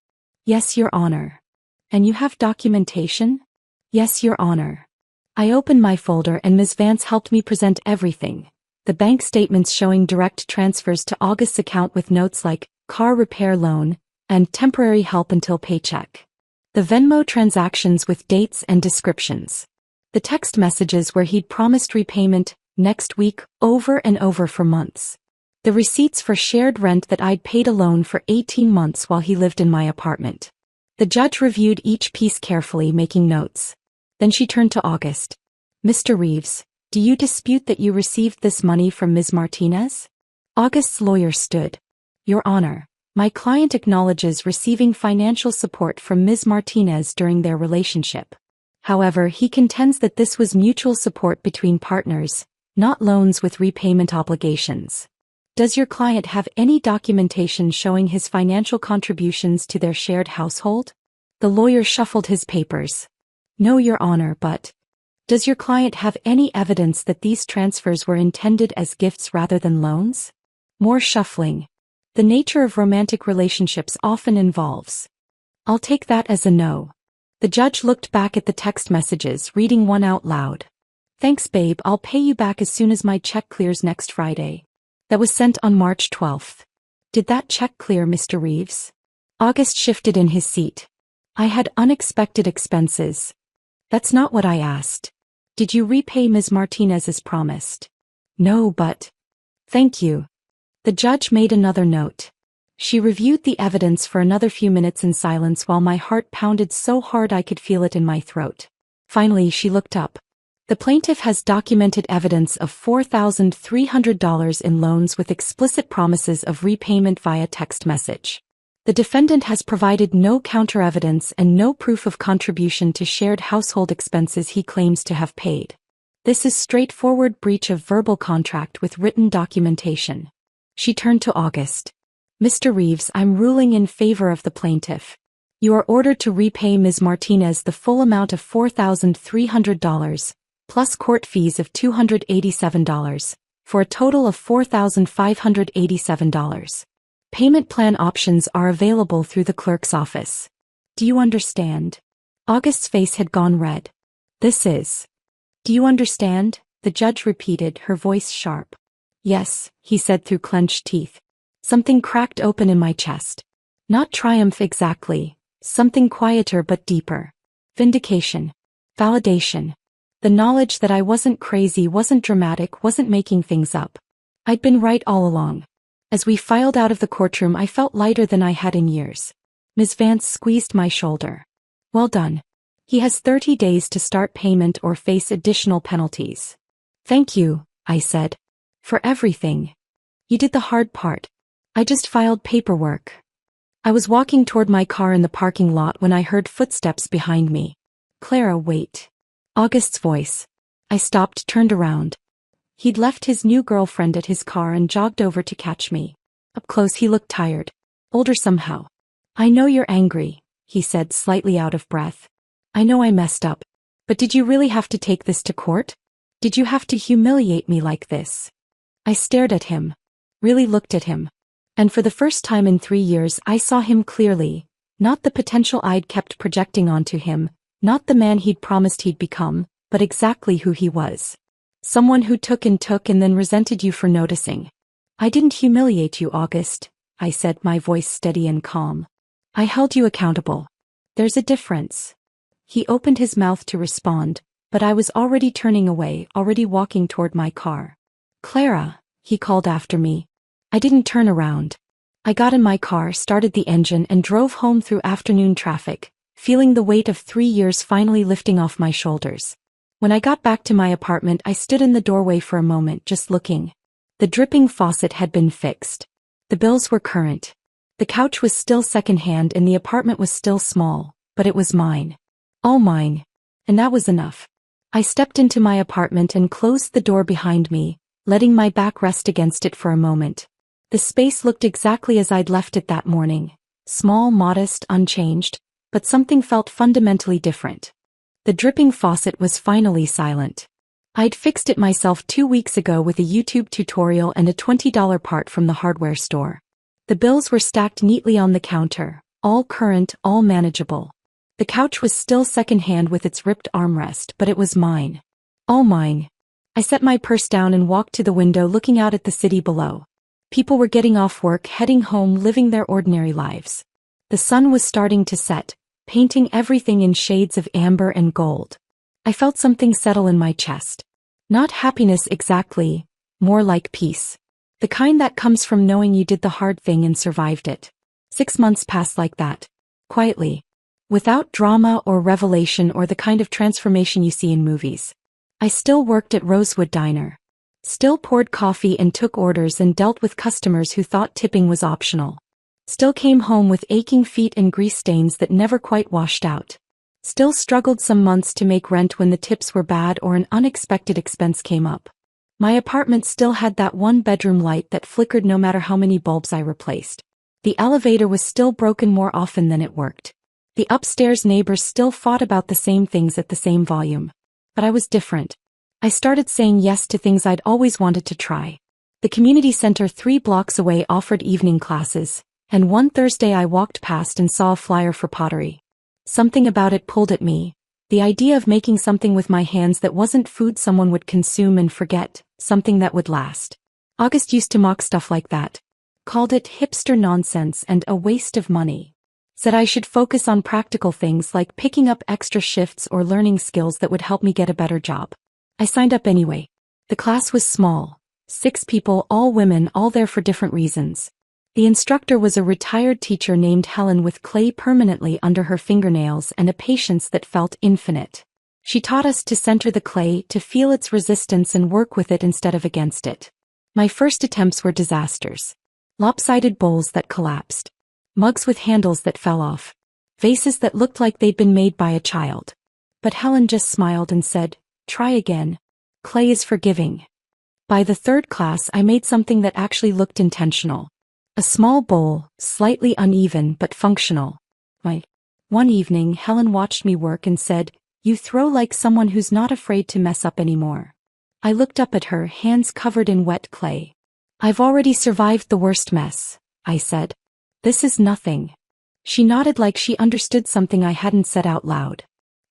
"Yes, Your Honor." "And you have documentation?" "Yes, Your Honor." I opened my folder and Ms. Vance helped me present everything. The bank statements showing direct transfers to August's account with notes like, car repair loan, and temporary help until paycheck. The Venmo transactions with dates and descriptions. The text messages where he'd promised repayment next week over and over for months. The receipts for shared rent that I'd paid alone for 18 months while he lived in my apartment. The judge reviewed each piece carefully, making notes. Then she turned to August. "Mr. Reeves, do you dispute that you received this money from Ms. Martinez?" August's lawyer stood. "Your Honor, my client acknowledges receiving financial support from Ms. Martinez during their relationship. However, he contends that this was mutual support between partners, not loans with repayment obligations. Does your client have any documentation showing his financial contributions to their shared household?" The lawyer shuffled his papers. "No, Your Honor, but does your client have any evidence that these transfers were intended as gifts rather than loans?" More shuffling. The nature of romantic relationships often involves. "I'll take that as a no." The judge looked back at the text messages, reading one out loud. "Thanks, babe, I'll pay you back as soon as my check clears next Friday." That was sent on March 12th. "Did that check clear, Mr. Reeves?" August shifted in his seat. "I had unexpected expenses. That's not what I asked. Did you repay Ms. Martinez as promised? No, but... Thank you. The judge made another note. She reviewed the evidence for another few minutes in silence while my heart pounded so hard I could feel it in my throat. Finally, she looked up. The plaintiff has documented evidence of $4,300 in loans with explicit promises of repayment via text message. The defendant has provided no counter-evidence and no proof of contribution to shared household expenses he claims to have paid. This is straightforward breach of verbal contract with written documentation. She turned to August. Mr. Reeves, I'm ruling in favor of the plaintiff. You are ordered to repay Ms. Martinez the full amount of $4,300, plus court fees of $287, for a total of $4,587. Payment plan options are available through the clerk's office. Do you understand? August's face had gone red. This is... Do you understand? The judge repeated, her voice sharp. Yes, he said through clenched teeth. Something cracked open in my chest. Not triumph exactly, something quieter but deeper. Vindication. Validation. The knowledge that I wasn't crazy, wasn't dramatic, wasn't making things up. I'd been right all along. As we filed out of the courtroom, I felt lighter than I had in years. Ms. Vance squeezed my shoulder. Well done. He has 30 days to start payment or face additional penalties. Thank you, I said. For everything. You did the hard part. I just filed paperwork. I was walking toward my car in the parking lot when I heard footsteps behind me. Clara, wait. August's voice. I stopped, turned around. He'd left his new girlfriend at his car and jogged over to catch me. Up close he looked tired. Older somehow. I know you're angry, he said, slightly out of breath. I know I messed up. But did you really have to take this to court? Did you have to humiliate me like this? I stared at him. Really looked at him. And for the first time in 3 years I saw him clearly, not the potential I'd kept projecting onto him, not the man he'd promised he'd become, but exactly who he was. Someone who took and then resented you for noticing. I didn't humiliate you, August, I said, my voice steady and calm. I held you accountable. There's a difference. He opened his mouth to respond, but I was already turning away, already walking toward my car. Clara, he called after me. I didn't turn around. I got in my car, started the engine and drove home through afternoon traffic, feeling the weight of 3 years finally lifting off my shoulders. When I got back to my apartment, I stood in the doorway for a moment, just looking. The dripping faucet had been fixed. The bills were current. The couch was still secondhand and the apartment was still small, but it was mine. All mine. And that was enough. I stepped into my apartment and closed the door behind me, letting my back rest against it for a moment. The space looked exactly as I'd left it that morning. Small, modest, unchanged, but something felt fundamentally different. The dripping faucet was finally silent. I'd fixed it myself 2 weeks ago with a YouTube tutorial and a $20 part from the hardware store. The bills were stacked neatly on the counter, all current, all manageable. The couch was still secondhand with its ripped armrest, but it was mine. All mine. I set my purse down and walked to the window, looking out at the city below. People were getting off work, heading home, living their ordinary lives. The sun was starting to set, painting everything in shades of amber and gold. I felt something settle in my chest. Not happiness exactly, more like peace. The kind that comes from knowing you did the hard thing and survived it. 6 months passed like that. Quietly. Without drama or revelation or the kind of transformation you see in movies. I still worked at Rosewood Diner. Still poured coffee and took orders and dealt with customers who thought tipping was optional. Still came home with aching feet and grease stains that never quite washed out. Still struggled some months to make rent when the tips were bad or an unexpected expense came up. My apartment still had that one-bedroom light that flickered no matter how many bulbs I replaced. The elevator was still broken more often than it worked. The upstairs neighbors still fought about the same things at the same volume. But I was different. I started saying yes to things I'd always wanted to try. The community center 3 blocks away offered evening classes, and one Thursday I walked past and saw a flyer for pottery. Something about it pulled at me. The idea of making something with my hands that wasn't food someone would consume and forget, something that would last. August used to mock stuff like that. Called it hipster nonsense and a waste of money. Said I should focus on practical things like picking up extra shifts or learning skills that would help me get a better job. I signed up anyway. The class was small. 6 people, all women, all there for different reasons. The instructor was a retired teacher named Helen with clay permanently under her fingernails and a patience that felt infinite. She taught us to center the clay, to feel its resistance and work with it instead of against it. My first attempts were disasters. Lopsided bowls that collapsed. Mugs with handles that fell off. Vases that looked like they'd been made by a child. But Helen just smiled and said, "Try again. Clay is forgiving." By the 3rd class I made something that actually looked intentional. A small bowl, slightly uneven but functional. One evening Helen watched me work and said, "You throw like someone who's not afraid to mess up anymore." I looked up at her, hands covered in wet clay. "I've already survived the worst mess," I said. "This is nothing." She nodded like she understood something I hadn't said out loud.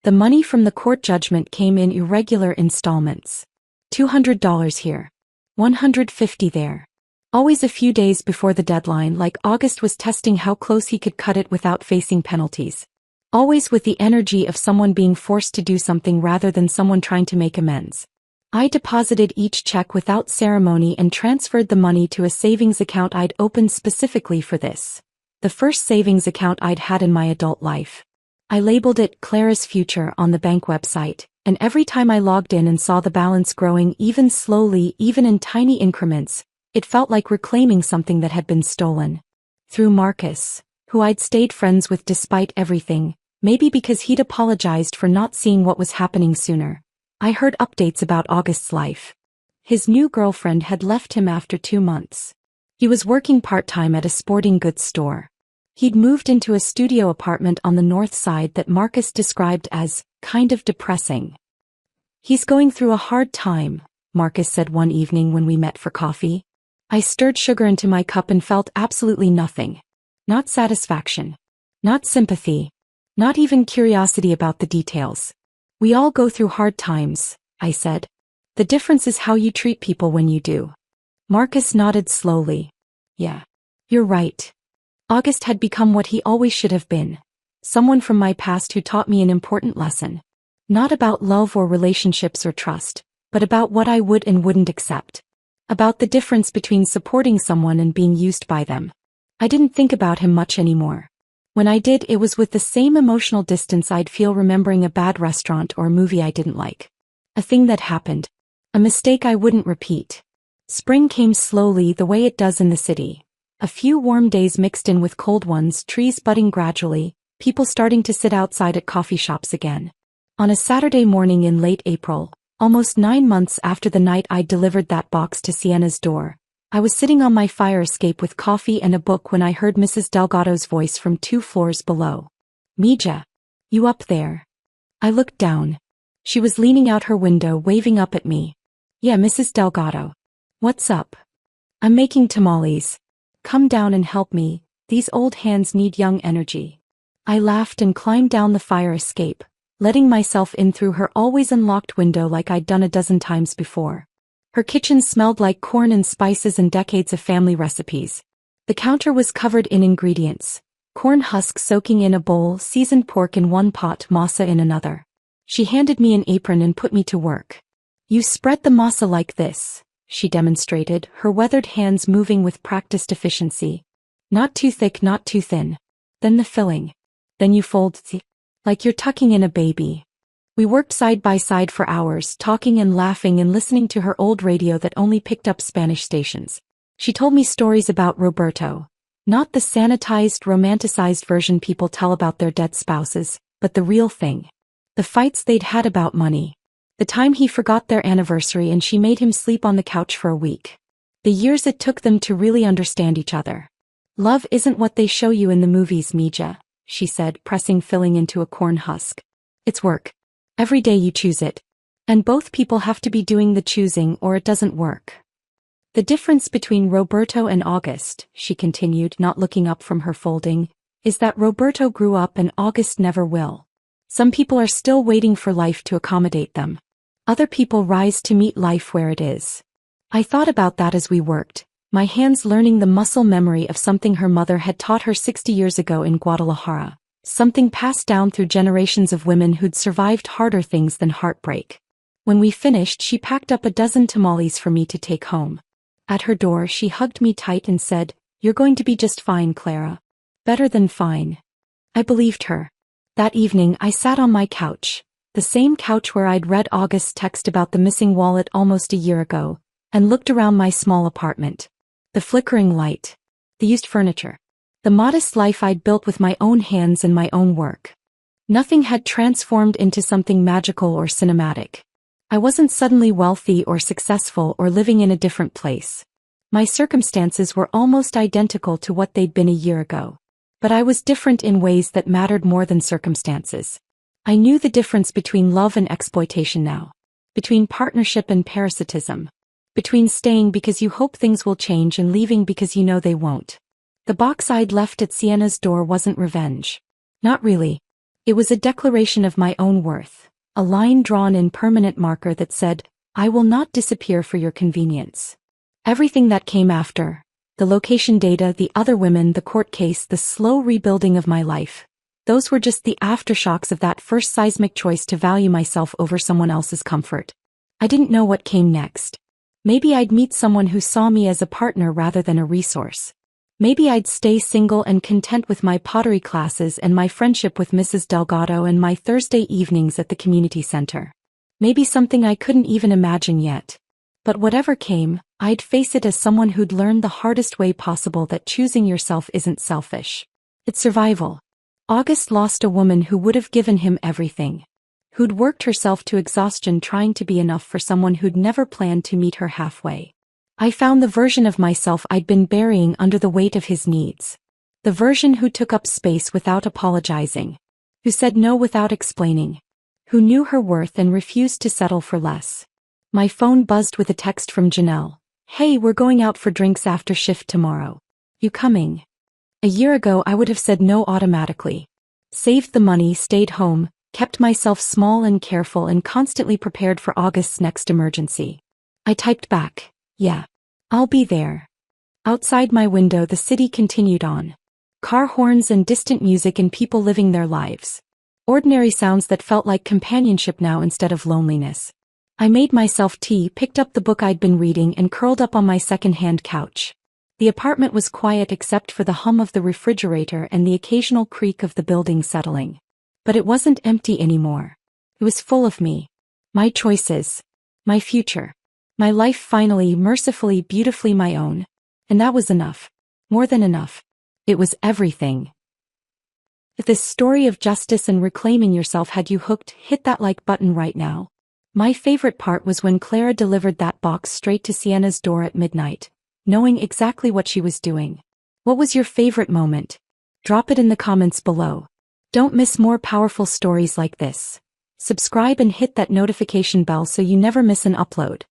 The money from the court judgment came in irregular installments. $200 here. $150 there. Always a few days before the deadline, like August was testing how close he could cut it without facing penalties. Always with the energy of someone being forced to do something rather than someone trying to make amends. I deposited each check without ceremony and transferred the money to a savings account I'd opened specifically for this. The first savings account I'd had in my adult life. I labeled it Clara's Future on the bank website, and every time I logged in and saw the balance growing even slowly, even in tiny increments, it felt like reclaiming something that had been stolen. Through Marcus, who I'd stayed friends with despite everything, maybe because he'd apologized for not seeing what was happening sooner, I heard updates about August's life. His new girlfriend had left him after 2 months. He was working part-time at a sporting goods store. He'd moved into a studio apartment on the north side that Marcus described as kind of depressing. "He's going through a hard time," Marcus said one evening when we met for coffee. I stirred sugar into my cup and felt absolutely nothing. Not satisfaction. Not sympathy. Not even curiosity about the details. "We all go through hard times," I said. "The difference is how you treat people when you do." Marcus nodded slowly. "Yeah. You're right." August had become what he always should have been. Someone from my past who taught me an important lesson. Not about love or relationships or trust, but about what I would and wouldn't accept. About the difference between supporting someone and being used by them. I didn't think about him much anymore. When I did, it was with the same emotional distance I'd feel remembering a bad restaurant or movie I didn't like. A thing that happened. A mistake I wouldn't repeat. Spring came slowly the way it does in the city. A few warm days mixed in with cold ones, trees budding gradually, people starting to sit outside at coffee shops again. On a Saturday morning in late April, almost 9 months after the night I'd delivered that box to Sienna's door, I was sitting on my fire escape with coffee and a book when I heard Mrs. Delgado's voice from 2 floors below. "Mija. You up there?" I looked down. She was leaning out her window waving up at me. "Yeah, Mrs. Delgado. What's up?" "I'm making tamales. Come down and help me, these old hands need young energy." I laughed and climbed down the fire escape, letting myself in through her always unlocked window like I'd done a dozen times before. Her kitchen smelled like corn and spices and decades of family recipes. The counter was covered in ingredients. Corn husks soaking in a bowl, seasoned pork in one pot, masa in another. She handed me an apron and put me to work. "You spread the masa like this," she demonstrated, her weathered hands moving with practiced efficiency. "Not too thick, not too thin. Then the filling. Then you fold like you're tucking in a baby." We worked side by side for hours, talking and laughing and listening to her old radio that only picked up Spanish stations. She told me stories about Roberto. Not the sanitized, romanticized version people tell about their dead spouses, but the real thing. The fights they'd had about money. The time he forgot their anniversary and she made him sleep on the couch for a week. The years it took them to really understand each other. "Love isn't what they show you in the movies, Mija," she said, pressing filling into a corn husk. "It's work. Every day you choose it. And both people have to be doing the choosing or it doesn't work." "The difference between Roberto and August," she continued, not looking up from her folding, "is that Roberto grew up and August never will. Some people are still waiting for life to accommodate them. Other people rise to meet life where it is." I thought about that as we worked, my hands learning the muscle memory of something her mother had taught her 60 years ago in Guadalajara, something passed down through generations of women who'd survived harder things than heartbreak. When we finished, she packed up a dozen tamales for me to take home. At her door, she hugged me tight and said, "You're going to be just fine, Clara. Better than fine." I believed her. That evening, I sat on my couch, the same couch where I'd read August's text about the missing wallet almost a year ago, and looked around my small apartment. The flickering light. The used furniture. The modest life I'd built with my own hands and my own work. Nothing had transformed into something magical or cinematic. I wasn't suddenly wealthy or successful or living in a different place. My circumstances were almost identical to what they'd been a year ago. But I was different in ways that mattered more than circumstances. I knew the difference between love and exploitation now. Between partnership and parasitism. Between staying because you hope things will change and leaving because you know they won't. The box I'd left at Sienna's door wasn't revenge. Not really. It was a declaration of my own worth. A line drawn in permanent marker that said, "I will not disappear for your convenience." Everything that came after, the location data, the other women, the court case, the slow rebuilding of my life, those were just the aftershocks of that first seismic choice to value myself over someone else's comfort. I didn't know what came next. Maybe I'd meet someone who saw me as a partner rather than a resource. Maybe I'd stay single and content with my pottery classes and my friendship with Mrs. Delgado and my Thursday evenings at the community center. Maybe something I couldn't even imagine yet. But whatever came, I'd face it as someone who'd learned the hardest way possible that choosing yourself isn't selfish. It's survival. August lost a woman who would have given him everything. Who'd worked herself to exhaustion trying to be enough for someone who'd never planned to meet her halfway. I found the version of myself I'd been burying under the weight of his needs. The version who took up space without apologizing. Who said no without explaining. Who knew her worth and refused to settle for less. My phone buzzed with a text from Janelle. "Hey, we're going out for drinks after shift tomorrow. You coming?" A year ago I would have said no automatically. Saved the money, stayed home, kept myself small and careful and constantly prepared for August's next emergency. I typed back, "Yeah. I'll be there." Outside my window the city continued on. Car horns and distant music and people living their lives. Ordinary sounds that felt like companionship now instead of loneliness. I made myself tea, picked up the book I'd been reading and curled up on my second-hand couch. The apartment was quiet except for the hum of the refrigerator and the occasional creak of the building settling. But it wasn't empty anymore. It was full of me. My choices. My future. My life finally, mercifully, beautifully my own. And that was enough. More than enough. It was everything. If this story of justice and reclaiming yourself had you hooked, hit that like button right now. My favorite part was when Clara delivered that box straight to Sienna's door at midnight, knowing exactly what she was doing. What was your favorite moment? Drop it in the comments below. Don't miss more powerful stories like this. Subscribe and hit that notification bell so you never miss an upload.